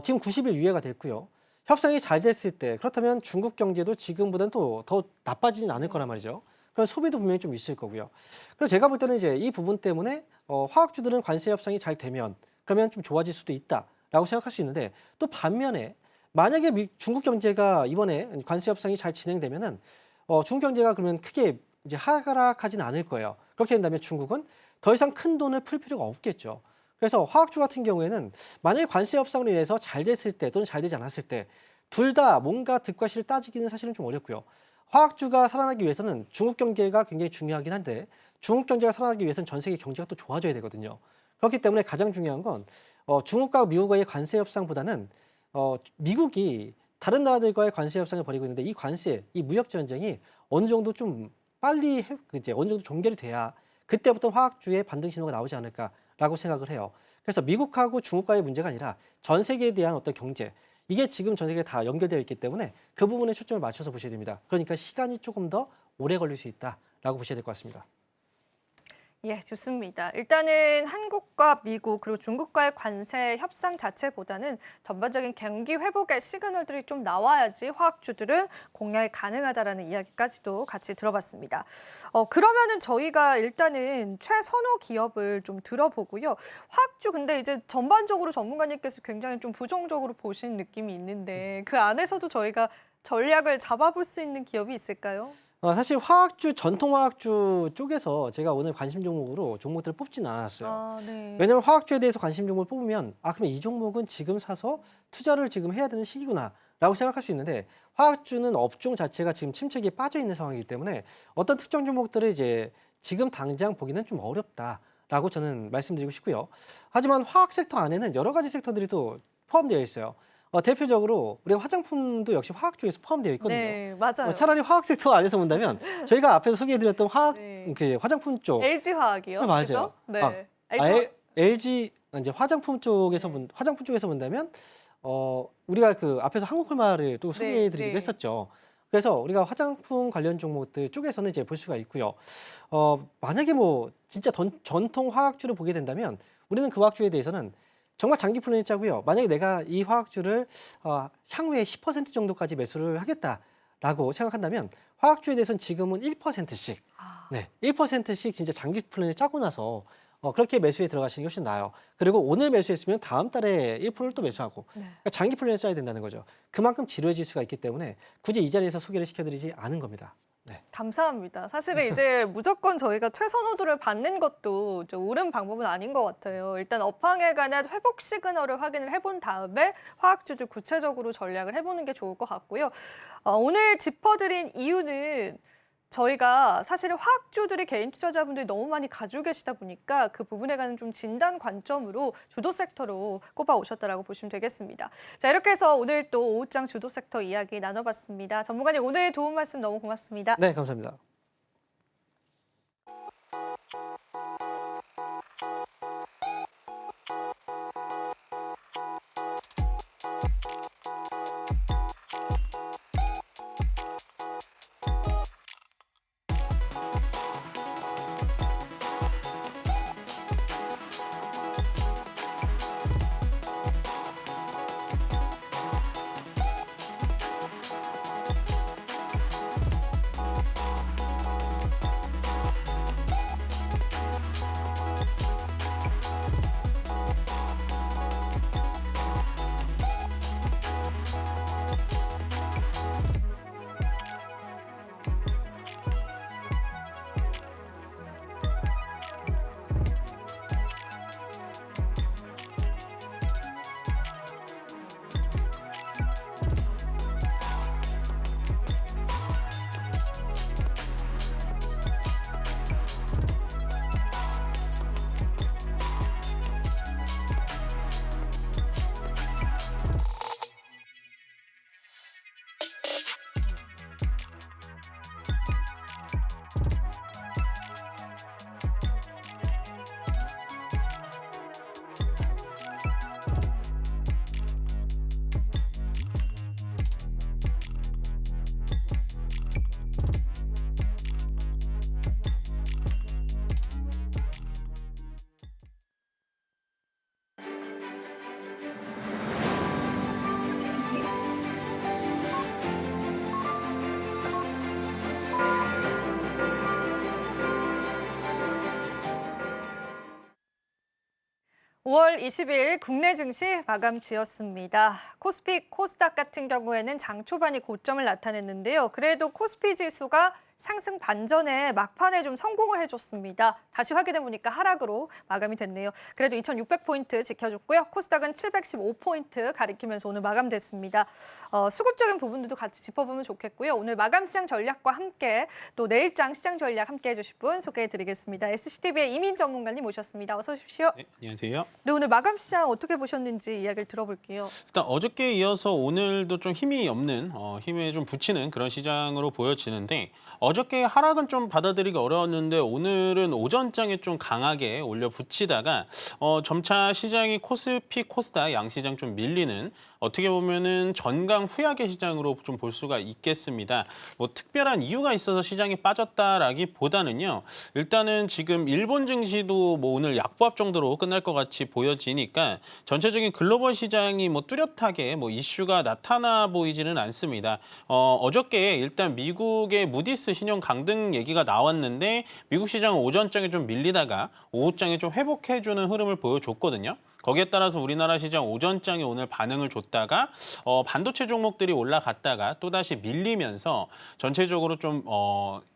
지금 90일 유예가 됐고요. 협상이 잘 됐을 때 그렇다면 중국 경제도 지금보다는 또 더 나빠지진 않을 거란 말이죠. 그럼 소비도 분명히 좀 있을 거고요. 그래서 제가 볼 때는 이제 이 부분 때문에 화학주들은 관세 협상이 잘 되면 그러면 좀 좋아질 수도 있다라고 생각할 수 있는데 또 반면에 만약에 중국 경제가 이번에 관세 협상이 잘 진행되면은 중국 경제가 그러면 크게 이제 하락하진 않을 거예요. 그렇게 된다면 중국은 더 이상 큰 돈을 풀 필요가 없겠죠. 그래서 화학주 같은 경우에는 만약에 관세 협상으로 인해서 잘 됐을 때 또는 잘 되지 않았을 때 둘 다 뭔가 득과 실을 따지기는 사실은 좀 어렵고요. 화학주가 살아나기 위해서는 중국 경제가 굉장히 중요하긴 한데 중국 경제가 살아나기 위해서는 전 세계 경제가 또 좋아져야 되거든요. 그렇기 때문에 가장 중요한 건 중국과 미국과의 관세 협상보다는 미국이 다른 나라들과의 관세 협상을 벌이고 있는데 이 관세, 이 무역 전쟁이 어느 정도 좀 빨리 이제 어느 정도 종결이 돼야 그때부터 화학주의 반등 신호가 나오지 않을까라고 생각을 해요. 그래서 미국하고 중국과의 문제가 아니라 전 세계에 대한 어떤 경제, 이게 지금 전 세계에 다 연결되어 있기 때문에 그 부분에 초점을 맞춰서 보셔야 됩니다. 그러니까 시간이 조금 더 오래 걸릴 수 있다라고 보셔야 될 것 같습니다. 예, 좋습니다. 일단은 한국과 미국 그리고 중국과의 관세 협상 자체보다는 전반적인 경기 회복의 시그널들이 좀 나와야지 화학주들은 공략이 가능하다라는 이야기까지도 같이 들어봤습니다. 그러면은 저희가 일단은 최선호 기업을 좀 들어보고요. 화학주 근데 이제 전반적으로 전문가님께서 굉장히 좀 부정적으로 보시는 느낌이 있는데 그 안에서도 저희가 전략을 잡아볼 수 있는 기업이 있을까요? 사실 화학주, 전통 화학주 쪽에서 제가 오늘 관심 종목으로 종목들을 뽑지는 않았어요. 아, 네. 왜냐하면 화학주에 대해서 관심 종목을 뽑으면 그러면 이 종목은 지금 사서 투자를 지금 해야 되는 시기구나라고 생각할 수 있는데 화학주는 업종 자체가 지금 침체기에 빠져 있는 상황이기 때문에 어떤 특정 종목들을 이제 지금 당장 보기는 좀 어렵다라고 저는 말씀드리고 싶고요. 하지만 화학 섹터 안에는 여러 가지 섹터들이 또 포함되어 있어요. 대표적으로 우리가 화장품도 역시 화학주에서 포함되어 있거든요. 네, 맞아요. 차라리 화학 섹터 안에서 본다면 저희가 앞에서 소개해드렸던 네. 그 화장품 쪽 LG 화학이요. 맞아요. 그죠? 네. 아, LG 이제 화장품 쪽에서 네. 화장품 쪽에서 본다면 우리가 그 앞에서 한국콜마를 또 소개해드리기도 네. 했었죠. 그래서 우리가 화장품 관련 종목들 쪽에서는 이제 볼 수가 있고요. 만약에 뭐 진짜 전통 화학주를 보게 된다면 우리는 그 화학주에 대해서는 정말 장기 플랜이 짜고요. 만약에 내가 이 화학주를 향후에 10% 정도까지 매수를 하겠다라고 생각한다면 화학주에 대해서는 지금은 1%씩, 네, 1%씩 진짜 장기 플랜을 짜고 나서 그렇게 매수에 들어가시는 게 훨씬 나아요. 그리고 오늘 매수했으면 다음 달에 1%를 또 매수하고 네. 그러니까 장기 플랜을 짜야 된다는 거죠. 그만큼 지루해질 수가 있기 때문에 굳이 이 자리에서 소개를 시켜드리지 않은 겁니다. 네. 감사합니다. 사실은 이제 무조건 저희가 최선호주를 받는 것도 옳은 방법은 아닌 것 같아요. 일단 업황에 관한 회복 시그널을 확인을 해본 다음에 화학주들 구체적으로 전략을 해보는 게 좋을 것 같고요. 오늘 짚어드린 이유는 저희가 사실은 화학주들이 개인 투자자분들이 너무 많이 가지고 계시다 보니까 그 부분에 관한 좀 진단 관점으로 주도 섹터로 꼽아 오셨다라고 보시면 되겠습니다. 자, 이렇게 해서 오늘 또 오후장 주도 섹터 이야기 나눠봤습니다. 전문가님 오늘 도움 말씀 너무 고맙습니다. 네, 감사합니다. 5월 20일 국내 증시 마감 지었습니다. 코스피, 코스닥 같은 경우에는 장 초반이 고점을 나타냈는데요. 그래도 코스피 지수가 상승 반전에 막판에 좀 성공을 해줬습니다. 다시 확인해보니까 하락으로 마감이 됐네요. 그래도 2,600포인트 지켜줬고요. 코스닥은 715포인트 가리키면서 오늘 마감됐습니다. 수급적인 부분들도 같이 짚어보면 좋겠고요. 오늘 마감 시장 전략과 함께 또 내일장 시장 전략 함께 해주실 분 소개해드리겠습니다. SCTV의 이민 전문가님 모셨습니다. 어서 오십시오. 네, 안녕하세요. 네, 오늘 마감 시장 어떻게 보셨는지 이야기를 들어볼게요. 일단 어저께 이어서 오늘도 좀 힘이 없는, 힘에 좀 붙이는 그런 시장으로 보여지는데 어저께 하락은 좀 받아들이기 어려웠는데 오늘은 오전장에 좀 강하게 올려 붙이다가 점차 시장이 코스피, 코스닥 양시장 좀 밀리는 어떻게 보면은 전강 후약의 시장으로 좀 볼 수가 있겠습니다. 뭐 특별한 이유가 있어서 시장이 빠졌다라기보다는요. 일단은 지금 일본 증시도 뭐 오늘 약보합 정도로 끝날 것 같이 보여지니까 전체적인 글로벌 시장이 뭐 뚜렷하게 뭐 이슈가 나타나 보이지는 않습니다. 어저께 일단 미국의 무디스 신용 강등 얘기가 나왔는데 미국 시장은 오전장에 좀 밀리다가 오후장에 좀 회복해주는 흐름을 보여줬거든요. 거기에 따라서 우리나라 시장 오전장에 오늘 반응을 줬다가 반도체 종목들이 올라갔다가 또다시 밀리면서 전체적으로 좀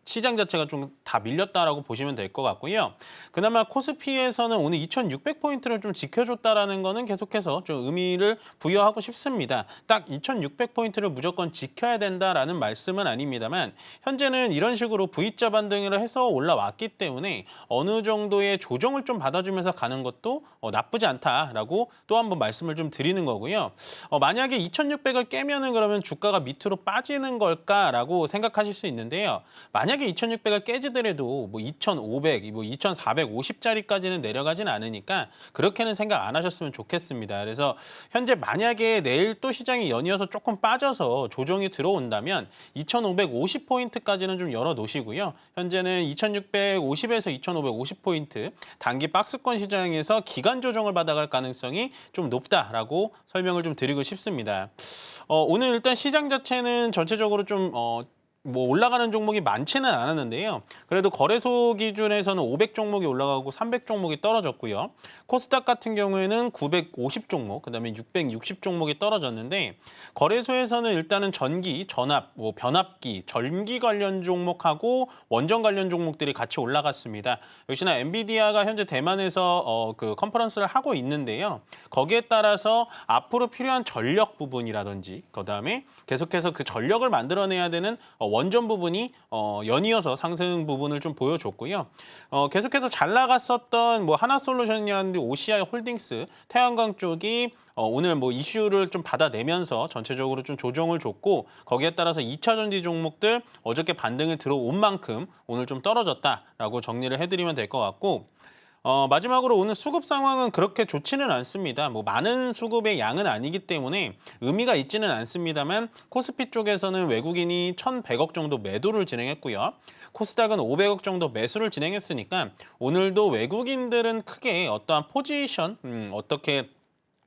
시장 자체가 좀 다 밀렸다라고 보시면 될 것 같고요. 그나마 코스피에서는 오늘 2,600포인트를 좀 지켜줬다라는 거는 계속해서 좀 의미를 부여하고 싶습니다. 딱 2,600포인트를 무조건 지켜야 된다라는 말씀은 아닙니다만 현재는 이런 식으로 V자 반등을 해서 올라왔기 때문에 어느 정도의 조정을 좀 받아주면서 가는 것도 나쁘지 않다라고 또 한 번 말씀을 좀 드리는 거고요. 만약에 2,600을 깨면은 그러면 주가가 밑으로 빠지는 걸까라고 생각하실 수 있는데요. 만약에 2,600을 깨지더라도 뭐 2,500, 뭐 2,450짜리까지는 내려가진 않으니까 그렇게는 생각 안 하셨으면 좋겠습니다. 그래서 현재 만약에 내일 또 시장이 연이어서 조금 빠져서 조정이 들어온다면 2,550포인트까지는 좀 열어 놓으시고요. 현재는 2,650에서 2,550포인트 단기 박스권 시장에서 기간 조정을 받아갈 가능성이 좀 높다라고 설명을 좀 드리고 싶습니다. 오늘 일단 시장 자체는 전체적으로 좀 뭐 올라가는 종목이 많지는 않았는데요. 그래도 거래소 기준에서는 500 종목이 올라가고 300 종목이 떨어졌고요. 코스닥 같은 경우에는 950 종목, 그다음에 660 종목이 떨어졌는데 거래소에서는 일단은 전기, 전압, 뭐 변압기, 전기 관련 종목하고 원전 관련 종목들이 같이 올라갔습니다. 역시나 엔비디아가 현재 대만에서 그 컨퍼런스를 하고 있는데요. 거기에 따라서 앞으로 필요한 전력 부분이라든지 그다음에 계속해서 그 전력을 만들어내야 되는 원전 부분이 연이어서 상승 부분을 좀 보여줬고요. 계속해서 잘 나갔었던 뭐 하나솔루션이라든지 OCI 홀딩스, 태양광 쪽이 오늘 뭐 이슈를 좀 받아내면서 전체적으로 좀 조정을 줬고 거기에 따라서 2차 전지 종목들 어저께 반등을 들어온 만큼 오늘 좀 떨어졌다라고 정리를 해드리면 될 것 같고 마지막으로 오늘 수급 상황은 그렇게 좋지는 않습니다. 뭐 많은 수급의 양은 아니기 때문에 의미가 있지는 않습니다만 코스피 쪽에서는 외국인이 1,100억 정도 매도를 진행했고요. 코스닥은 500억 정도 매수를 진행했으니까 오늘도 외국인들은 크게 어떠한 포지션, 어떻게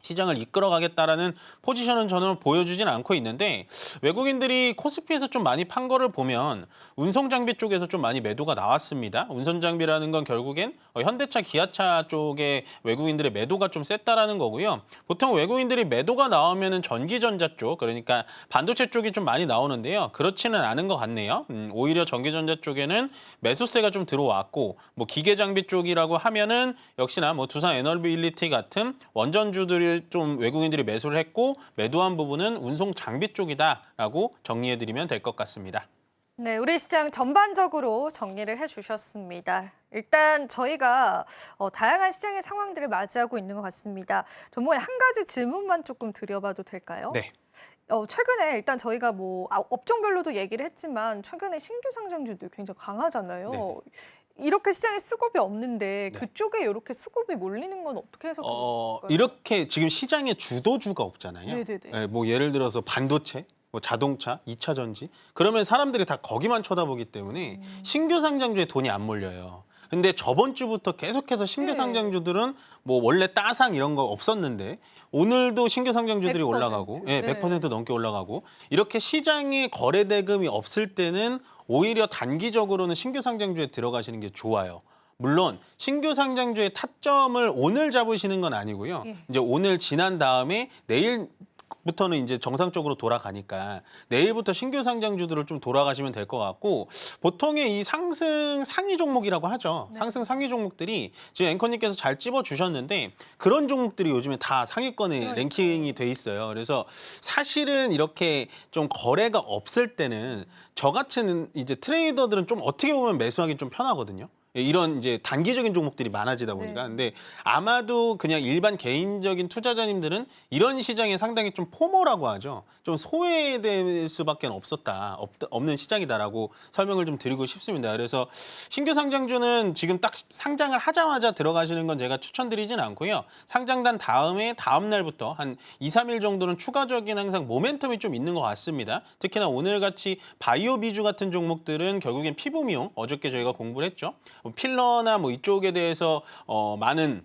시장을 이끌어가겠다라는 포지션은 저는 보여주진 않고 있는데 외국인들이 코스피에서 좀 많이 판 거를 보면 운송장비 쪽에서 좀 많이 매도가 나왔습니다. 운송장비라는 건 결국엔 현대차, 기아차 쪽에 외국인들의 매도가 좀 셌다라는 거고요. 보통 외국인들이 매도가 나오면은 전기전자 쪽, 그러니까 반도체 쪽이 좀 많이 나오는데요. 그렇지는 않은 것 같네요. 오히려 전기전자 쪽에는 매수세가 좀 들어왔고 뭐 기계장비 쪽이라고 하면은 역시나 뭐 두산 에너빌리티 같은 원전주들이 좀 외국인들이 매수를 했고 매도한 부분은 운송 장비 쪽이다라고 정리해드리면 될 것 같습니다. 네, 우리 시장 전반적으로 정리를 해주셨습니다. 일단 저희가 다양한 시장의 상황들을 맞이하고 있는 것 같습니다. 전문가님 한 가지 질문만 조금 드려봐도 될까요? 네. 최근에 일단 저희가 뭐 업종별로도 얘기를 했지만 최근에 신규 상장주들 굉장히 강하잖아요. 네. 이렇게 시장에 수급이 없는데 네. 그쪽에 이렇게 수급이 몰리는 건 어떻게 해석할 수 있을까요? 이렇게 지금 시장에 주도주가 없잖아요. 네네네. 네, 뭐 예를 들어서 반도체, 뭐 자동차, 2차 전지. 그러면 사람들이 다 거기만 쳐다보기 때문에 신규 상장주에 돈이 안 몰려요. 근데 저번 주부터 계속해서 신규 네. 상장주들은 뭐 원래 따상 이런 거 없었는데 오늘도 신규 상장주들이 100%. 올라가고 네. 100% 넘게 올라가고 이렇게 시장에 거래 대금이 없을 때는 오히려 단기적으로는 신규 상장주에 들어가시는 게 좋아요. 물론 신규 상장주의 타점을 오늘 잡으시는 건 아니고요. 예. 이제 오늘 지난 다음에 내일부터는 이제 정상적으로 돌아가니까 내일부터 신규 상장주들을 좀 돌아가시면 될 것 같고, 보통의 이 상승 상위 종목이라고 하죠. 네. 상승 상위 종목들이 지금 앵커님께서 잘 찝어주셨는데 그런 종목들이 요즘에 다 상위권에 그러니까요. 랭킹이 돼 있어요. 그래서 사실은 이렇게 좀 거래가 없을 때는 저 같은 이제 트레이더들은 좀 어떻게 보면 매수하기 좀 편하거든요. 이런 이제 단기적인 종목들이 많아지다 보니까. 네. 근데 아마도 그냥 일반 개인적인 투자자님들은 이런 시장에 상당히 좀 포모라고 하죠. 좀 소외될 수밖에 없는 시장이다라고 설명을 좀 드리고 싶습니다. 그래서 신규 상장주는 지금 딱 상장을 하자마자 들어가시는 건 제가 추천드리진 않고요. 상장단 다음 날부터 한 2, 3일 정도는 추가적인 항상 모멘텀이 좀 있는 것 같습니다. 특히나 오늘같이 바이오 비주 같은 종목들은 결국엔 피부 미용, 어저께 저희가 공부를 했죠. 필러나 뭐 이쪽에 대해서 많은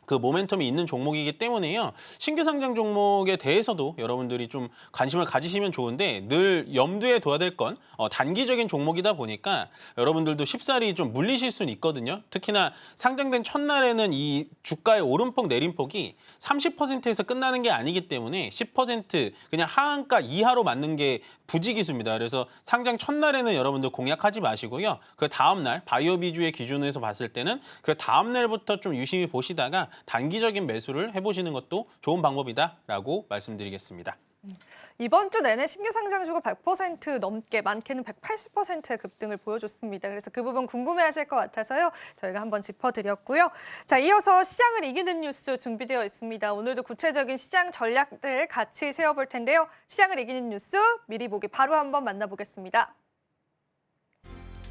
그 모멘텀이 있는 종목이기 때문에요. 신규 상장 종목에 대해서도 여러분들이 좀 관심을 가지시면 좋은데, 늘 염두에 둬야 될 건 단기적인 종목이다 보니까 여러분들도 쉽사리 좀 물리실 수는 있거든요. 특히나 상장된 첫날에는 이 주가의 오름폭 내림폭이 30%에서 끝나는 게 아니기 때문에 10% 그냥 하한가 이하로 맞는 게 부지기수입니다. 그래서 상장 첫날에는 여러분들 공략하지 마시고요. 그 다음날 바이오 비주의 기준에서 봤을 때는 그 다음날부터 좀 유심히 보시다가 단기적인 매수를 해보시는 것도 좋은 방법이다라고 말씀드리겠습니다. 이번 주 내내 신규 상장주가 100% 넘게, 많게는 180%의 급등을 보여줬습니다. 그래서 그 부분 궁금해하실 것 같아서요. 저희가 한번 짚어드렸고요. 자, 이어서 시장을 이기는 뉴스 준비되어 있습니다. 오늘도 구체적인 시장 전략들 같이 세워볼 텐데요. 시장을 이기는 뉴스 미리 보기 바로 한번 만나보겠습니다.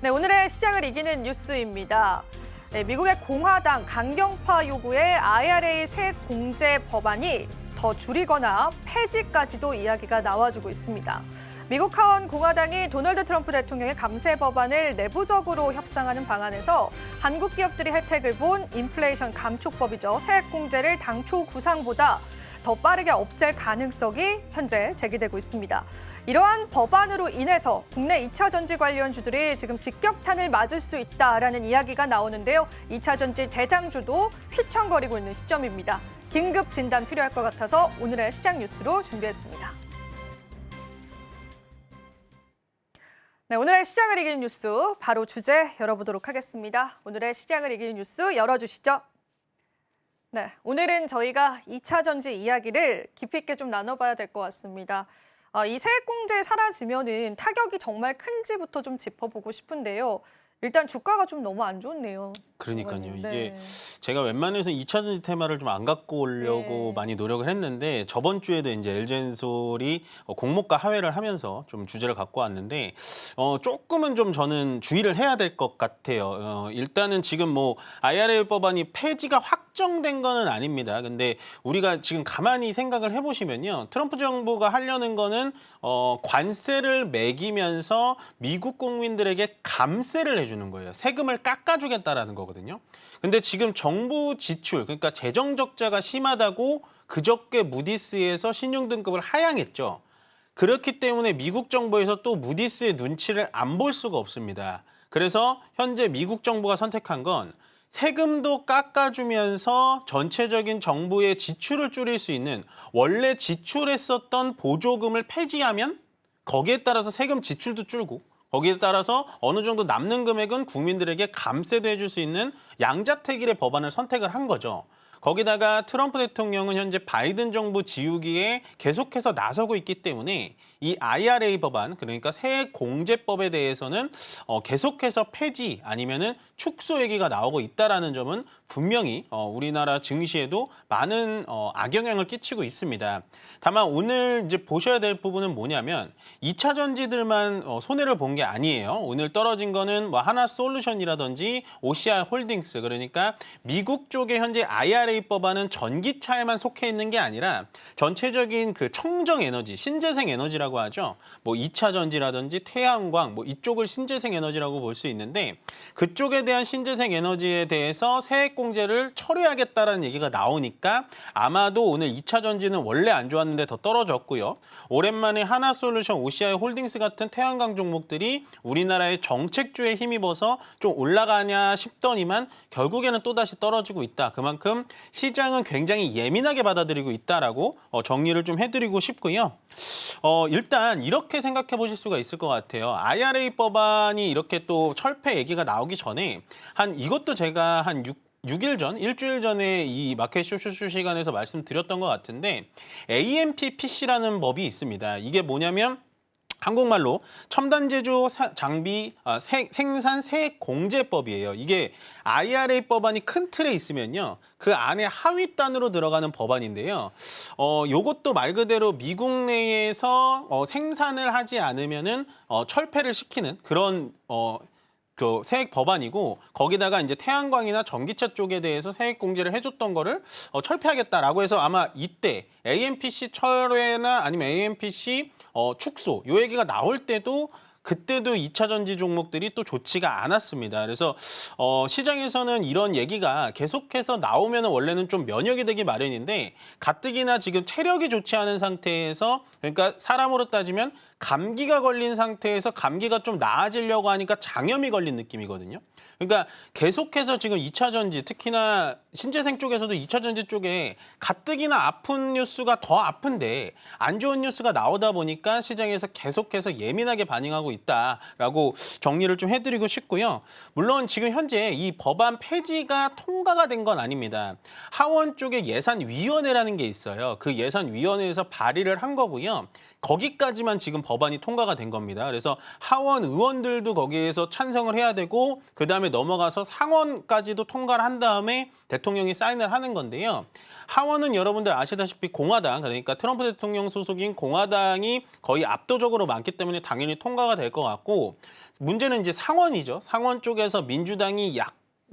네, 오늘의 시장을 이기는 뉴스입니다. 네, 미국의 공화당 강경파 요구의 IRA 세액 공제 법안이 더 줄이거나 폐지까지도 이야기가 나와주고 있습니다. 미국 하원 공화당이 도널드 트럼프 대통령의 감세 법안을 내부적으로 협상하는 방안에서 한국 기업들이 혜택을 본 인플레이션 감축법이죠. 세액 공제를 당초 구상보다 더 빠르게 없앨 가능성이 현재 제기되고 있습니다. 이러한 법안으로 인해서 국내 2차 전지 관련주들이 지금 직격탄을 맞을 수 있다라는 이야기가 나오는데요. 2차 전지 대장주도 휘청거리고 있는 시점입니다. 긴급 진단 필요할 것 같아서 오늘의 시장 뉴스로 준비했습니다. 네, 오늘의 시장을 이기는 뉴스 바로 주제 열어보도록 하겠습니다. 오늘의 시장을 이기는 뉴스 열어주시죠. 네, 오늘은 저희가 2차 전지 이야기를 깊이 있게 좀 나눠봐야 될 것 같습니다. 이 세액공제 사라지면은 타격이 정말 큰지부터 좀 짚어보고 싶은데요. 일단 주가가 좀 너무 안 좋네요. 그러니까요. 네. 이게 제가 웬만해서 2차 전지 테마를 좀 안 갖고 오려고 네. 많이 노력을 했는데, 저번 주에도 이제 LG엔솔이 공모가 하회를 하면서 좀 주제를 갖고 왔는데 조금은 좀 저는 주의를 해야 될 것 같아요. 일단은 지금 뭐 IRA 법안이 폐지가 확정된 거는 아닙니다. 근데 우리가 지금 가만히 생각을 해보시면요. 트럼프 정부가 하려는 거는 관세를 매기면서 미국 국민들에게 감세를 해주는 거예요. 세금을 깎아주겠다라는 거거든요. 근데 지금 정부 지출, 그러니까 재정 적자가 심하다고 그저께 무디스에서 신용등급을 하향했죠. 그렇기 때문에 미국 정부에서 또 무디스의 눈치를 안 볼 수가 없습니다. 그래서 현재 미국 정부가 선택한 건 세금도 깎아주면서 전체적인 정부의 지출을 줄일 수 있는, 원래 지출했었던 보조금을 폐지하면 거기에 따라서 세금 지출도 줄고, 거기에 따라서 어느 정도 남는 금액은 국민들에게 감세도 해줄 수 있는 양자택일의 법안을 선택을 한 거죠. 거기다가 트럼프 대통령은 현재 바이든 정부 지우기에 계속해서 나서고 있기 때문에 이 IRA 법안, 그러니까 세액공제법에 대해서는 계속해서 폐지 아니면은 축소 얘기가 나오고 있다라는 점은 분명히 우리나라 증시에도 많은 악영향을 끼치고 있습니다. 다만 오늘 이제 보셔야 될 부분은 뭐냐면 2차 전지들만 손해를 본 게 아니에요. 오늘 떨어진 거는 뭐 하나솔루션이라든지 OCI 홀딩스, 그러니까 미국 쪽에 현재 IRA IRA 법안은 전기차에만 속해 있는 게 아니라 전체적인 그 청정 에너지, 신재생 에너지라고 하죠. 뭐 2차 전지라든지 태양광, 뭐 이쪽을 신재생 에너지라고 볼 수 있는데 그쪽에 대한 신재생 에너지에 대해서 세액공제를 처리하겠다라는 얘기가 나오니까 아마도 오늘 2차 전지는 원래 안 좋았는데 더 떨어졌고요. 오랜만에 하나솔루션, OCI 홀딩스 같은 태양광 종목들이 우리나라의 정책주에 힘입어서 좀 올라가냐 싶더니만 결국에는 또다시 떨어지고 있다. 그만큼 시장은 굉장히 예민하게 받아들이고 있다라고 정리를 좀 해드리고 싶고요. 일단 이렇게 생각해 보실 수가 있을 것 같아요. IRA 법안이 이렇게 또 철폐 얘기가 나오기 전에 이것도 제가 한 6일 전, 일주일 전에 이 마켓 쇼쇼쇼 시간에서 말씀드렸던 것 같은데 AMPPC라는 법이 있습니다. 이게 뭐냐면 한국말로 첨단 제조 장비 생산 세액 공제법이에요. 이게 IRA 법안이 큰 틀에 있으면요. 그 안에 하위단으로 들어가는 법안인데요. 요것도 말 그대로 미국 내에서 생산을 하지 않으면은 철폐를 시키는 그런 그 세액 법안이고 거기다가 이제 태양광이나 전기차 쪽에 대해서 세액 공제를 해줬던 거를 철폐하겠다라고 해서 아마 이때 AMPC 철회나 아니면 AMPC 축소 요 얘기가 나올 때도 그때도 2차 전지 종목들이 또 좋지가 않았습니다. 그래서 시장에서는 이런 얘기가 계속해서 나오면 원래는 좀 면역이 되기 마련인데 가뜩이나 지금 체력이 좋지 않은 상태에서 그러니까 사람으로 따지면 감기가 걸린 상태에서 감기가 좀 나아지려고 하니까 장염이 걸린 느낌이거든요. 그러니까 계속해서 지금 2차 전지 특히나 신재생 쪽에서도 2차 전지 쪽에 가뜩이나 아픈 뉴스가 더 아픈데 안 좋은 뉴스가 나오다 보니까 시장에서 계속해서 예민하게 반응하고 있다라고 정리를 좀 해드리고 싶고요. 물론 지금 현재 이 법안 폐지가 통과가 된 건 아닙니다. 하원 쪽에 예산위원회라는 게 있어요. 그 예산위원회에서 발의를 한 거고요. 거기까지만 지금 법안이 통과가 된 겁니다. 그래서 하원 의원들도 거기에서 찬성을 해야 되고 그다음에 넘어가서 상원까지도 통과를 한 다음에 대통령이 사인을 하는 건데요. 하원은 여러분들 아시다시피 공화당, 그러니까 트럼프 대통령 소속인 공화당이 거의 압도적으로 많기 때문에 당연히 통과가 될 것 같고 문제는 이제 상원이죠. 상원 쪽에서 민주당이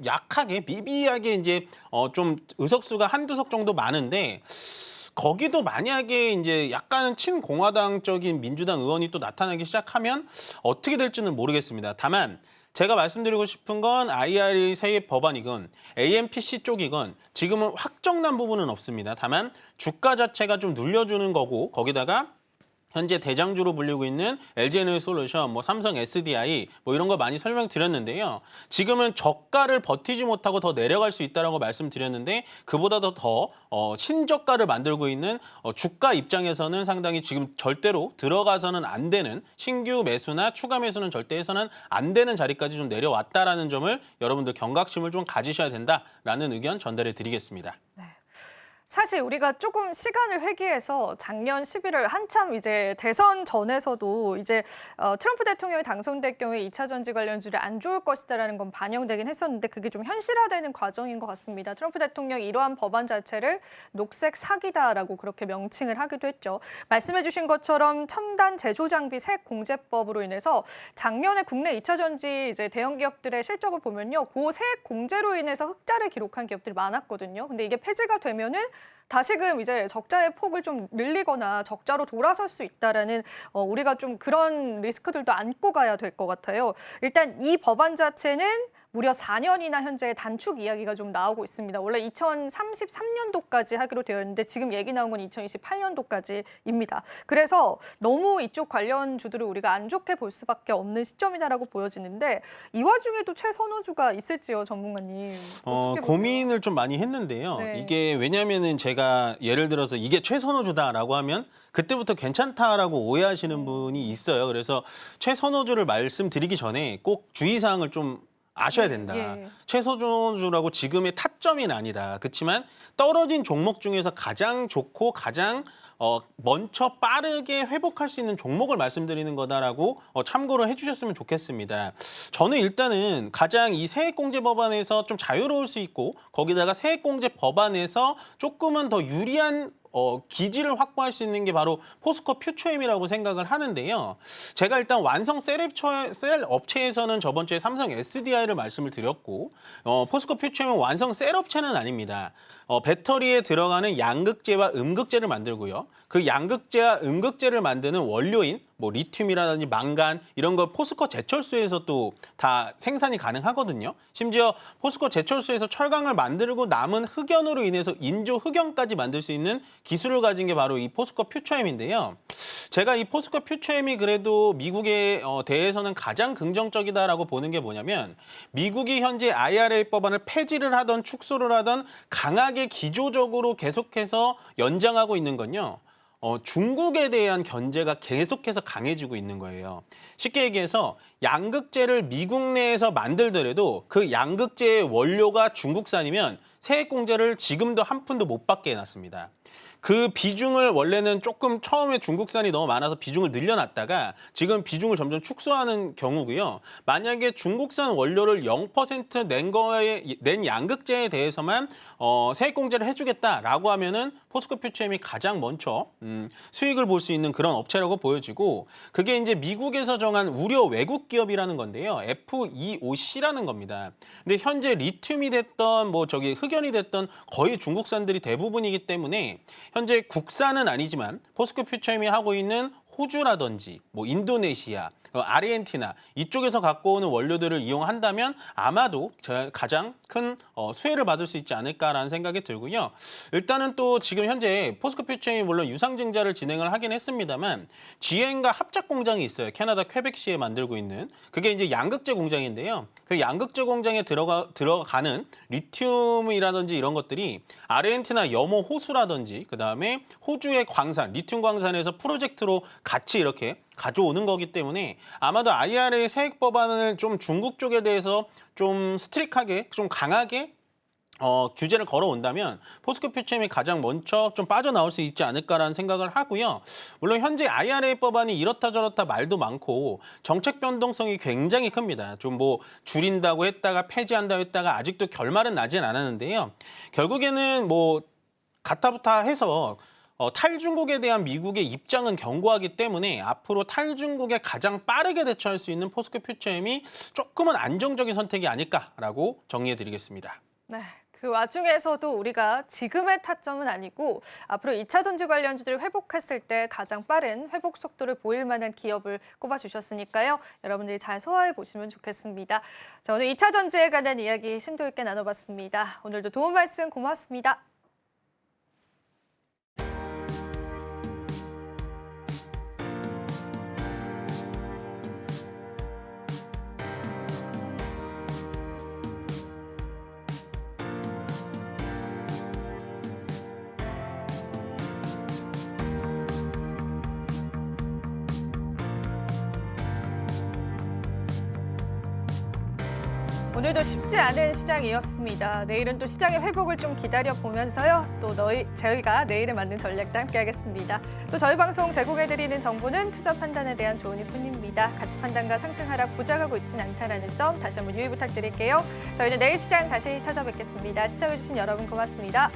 약하게 미비하게 이제 좀 의석수가 한두 석 정도 많은데 거기도 만약에 이제 약간은 친공화당적인 민주당 의원이 또 나타나기 시작하면 어떻게 될지는 모르겠습니다. 다만 제가 말씀드리고 싶은 건 IRA 세입 법안이건 AMPC 쪽이건 지금은 확정난 부분은 없습니다. 다만 주가 자체가 좀 눌려주는 거고 거기다가 현재 대장주로 불리고 있는 LG에너지솔루션, 뭐 삼성 SDI 뭐 이런 거 많이 설명드렸는데요. 지금은 저가를 버티지 못하고 더 내려갈 수 있다라고 말씀드렸는데 그보다도 더 신저가를 만들고 있는 주가 입장에서는 상당히 지금 절대로 들어가서는 안 되는 신규 매수나 추가 매수는 절대 해서는 안 되는 자리까지 좀 내려왔다라는 점을 여러분들 경각심을 좀 가지셔야 된다라는 의견 전달해 드리겠습니다. 사실 우리가 조금 시간을 회귀해서 작년 11월 한참 이제 대선 전에서도 이제 트럼프 대통령이 당선될 경우에 2차 전지 관련주를 안 좋을 것이다라는 건 반영되긴 했었는데 그게 좀 현실화되는 과정인 것 같습니다. 트럼프 대통령이 이러한 법안 자체를 녹색 사기다라고 그렇게 명칭을 하기도 했죠. 말씀해 주신 것처럼 첨단 제조 장비 세액 공제법으로 인해서 작년에 국내 2차 전지 이제 대형 기업들의 실적을 보면요. 그 세액 공제로 인해서 흑자를 기록한 기업들이 많았거든요. 근데 이게 폐지가 되면은 다시금 이제 적자의 폭을 좀 늘리거나 적자로 돌아설 수 있다라는 우리가 좀 그런 리스크들도 안고 가야 될 것 같아요. 일단 이 법안 자체는 무려 4년이나 현재 단축 이야기가 좀 나오고 있습니다. 원래 2033년도까지 하기로 되어 있는데 지금 얘기 나온 건 2028년도까지입니다. 그래서 너무 이쪽 관련주들을 우리가 안 좋게 볼 수밖에 없는 시점이다라고 보여지는데 이 와중에도 최선호주가 있을지요, 전문가님? 어떻게 보세요? 고민을 좀 많이 했는데요. 네. 이게 왜냐면은 제가 예를 들어서 이게 최선호주다라고 하면 그때부터 괜찮다라고 오해하시는 분이 있어요. 그래서 최선호주를 말씀드리기 전에 꼭 주의사항을 좀 아셔야 된다. 예. 최선호주라고 지금의 타점이 아니다. 그렇지만 떨어진 종목 중에서 가장 좋고 가장 먼저 빠르게 회복할 수 있는 종목을 말씀드리는 거다라고 참고를 해주셨으면 좋겠습니다. 저는 일단은 가장 이 세액공제 법안에서 좀 자유로울 수 있고 거기다가 세액공제 법안에서 조금은 더 유리한 기지를 확보할 수 있는 게 바로 포스코 퓨처엠이라고 생각을 하는데요. 제가 일단 완성 셀 업체에서는 저번 주에 삼성 SDI를 말씀을 드렸고 포스코 퓨처엠은 완성 셀 업체는 아닙니다. 배터리에 들어가는 양극재와 음극재를 만들고요. 그 양극재와 음극재를 만드는 원료인 뭐 리튬이라든지 망간 이런 거 포스코 제철소에서 또 다 생산이 가능하거든요. 심지어 포스코 제철소에서 철강을 만들고 남은 흑연으로 인해서 인조 흑연까지 만들 수 있는 기술을 가진 게 바로 이 포스코 퓨처엠인데요. 제가 이 포스코 퓨처엠이 그래도 미국에 대해서는 가장 긍정적이다라고 보는 게 뭐냐면 미국이 현재 IRA 법안을 폐지를 하던 축소를 하던 강하게 기조적으로 계속해서 연장하고 있는 건요. 중국에 대한 견제가 계속해서 강해지고 있는 거예요. 쉽게 얘기해서 양극재를 미국 내에서 만들더라도 그 양극재의 원료가 중국산이면 세액 공제를 지금도 한 푼도 못 받게 해놨습니다. 그 비중을 원래는 조금 처음에 중국산이 너무 많아서 비중을 늘려놨다가 지금 비중을 점점 축소하는 경우고요. 만약에 중국산 원료를 0% 낸 양극재에 대해서만 세액 공제를 해주겠다라고 하면은 포스코 퓨처엠이 가장 먼저 수익을 볼 수 있는 그런 업체라고 보여지고 그게 이제 미국에서 정한 우려 외국 기업이라는 건데요. FEOC라는 겁니다. 근데 현재 리튬이 됐던 뭐 저기 흑연이 됐던 거의 중국산들이 대부분이기 때문에 현재 국산은 아니지만 포스코 퓨처엠이 하고 있는 호주라든지 뭐 인도네시아, 아르헨티나 이쪽에서 갖고 오는 원료들을 이용한다면 아마도 가장 큰 수혜를 받을 수 있지 않을까라는 생각이 들고요. 일단은 또 지금 현재 포스코 퓨처엠이 물론 유상증자를 진행을 하긴 했습니다만 GM과 합작 공장이 있어요. 캐나다 퀘벡시에 만들고 있는 그게 이제 양극재 공장인데요. 그 양극재 공장에 들어가는 리튬이라든지 이런 것들이 아르헨티나 염호 호수라든지 그다음에 호주의 광산, 리튬 광산에서 프로젝트로 같이 이렇게 가져오는 거기 때문에 아마도 IRA 세액 법안을 좀 중국 쪽에 대해서 좀 스트릭하게, 좀 강하게 규제를 걸어온다면 포스코 퓨처엠이 가장 먼저 좀 빠져나올 수 있지 않을까라는 생각을 하고요. 물론 현재 IRA 법안이 이렇다 저렇다 말도 많고 정책 변동성이 굉장히 큽니다. 좀 뭐 줄인다고 했다가 폐지한다고 했다가 아직도 결말은 나진 않았는데요. 결국에는 뭐 가타부타 해서 탈중국에 대한 미국의 입장은 견고하기 때문에 앞으로 탈중국에 가장 빠르게 대처할 수 있는 포스코 퓨처엠이 조금은 안정적인 선택이 아닐까라고 정리해드리겠습니다. 네. 그 와중에서도 우리가 지금의 타점은 아니고 앞으로 2차 전지 관련주들이 회복했을 때 가장 빠른 회복 속도를 보일 만한 기업을 꼽아주셨으니까요. 여러분들이 잘 소화해 보시면 좋겠습니다. 자, 오늘 2차 전지에 관한 이야기 심도 있게 나눠봤습니다. 오늘도 도움 말씀 고맙습니다. 오늘도 쉽지 않은 시장이었습니다. 내일은 또 시장의 회복을 좀 기다려보면서요. 또 저희가 내일에 맞는 전략도 함께하겠습니다. 또 저희 방송 제공해드리는 정보는 투자 판단에 대한 조언일 뿐입니다. 가치 판단과 상승 하락 보장하고 있진 않다는 점 다시 한번 유의 부탁드릴게요. 저희는 내일 시장 다시 찾아뵙겠습니다. 시청해주신 여러분 고맙습니다.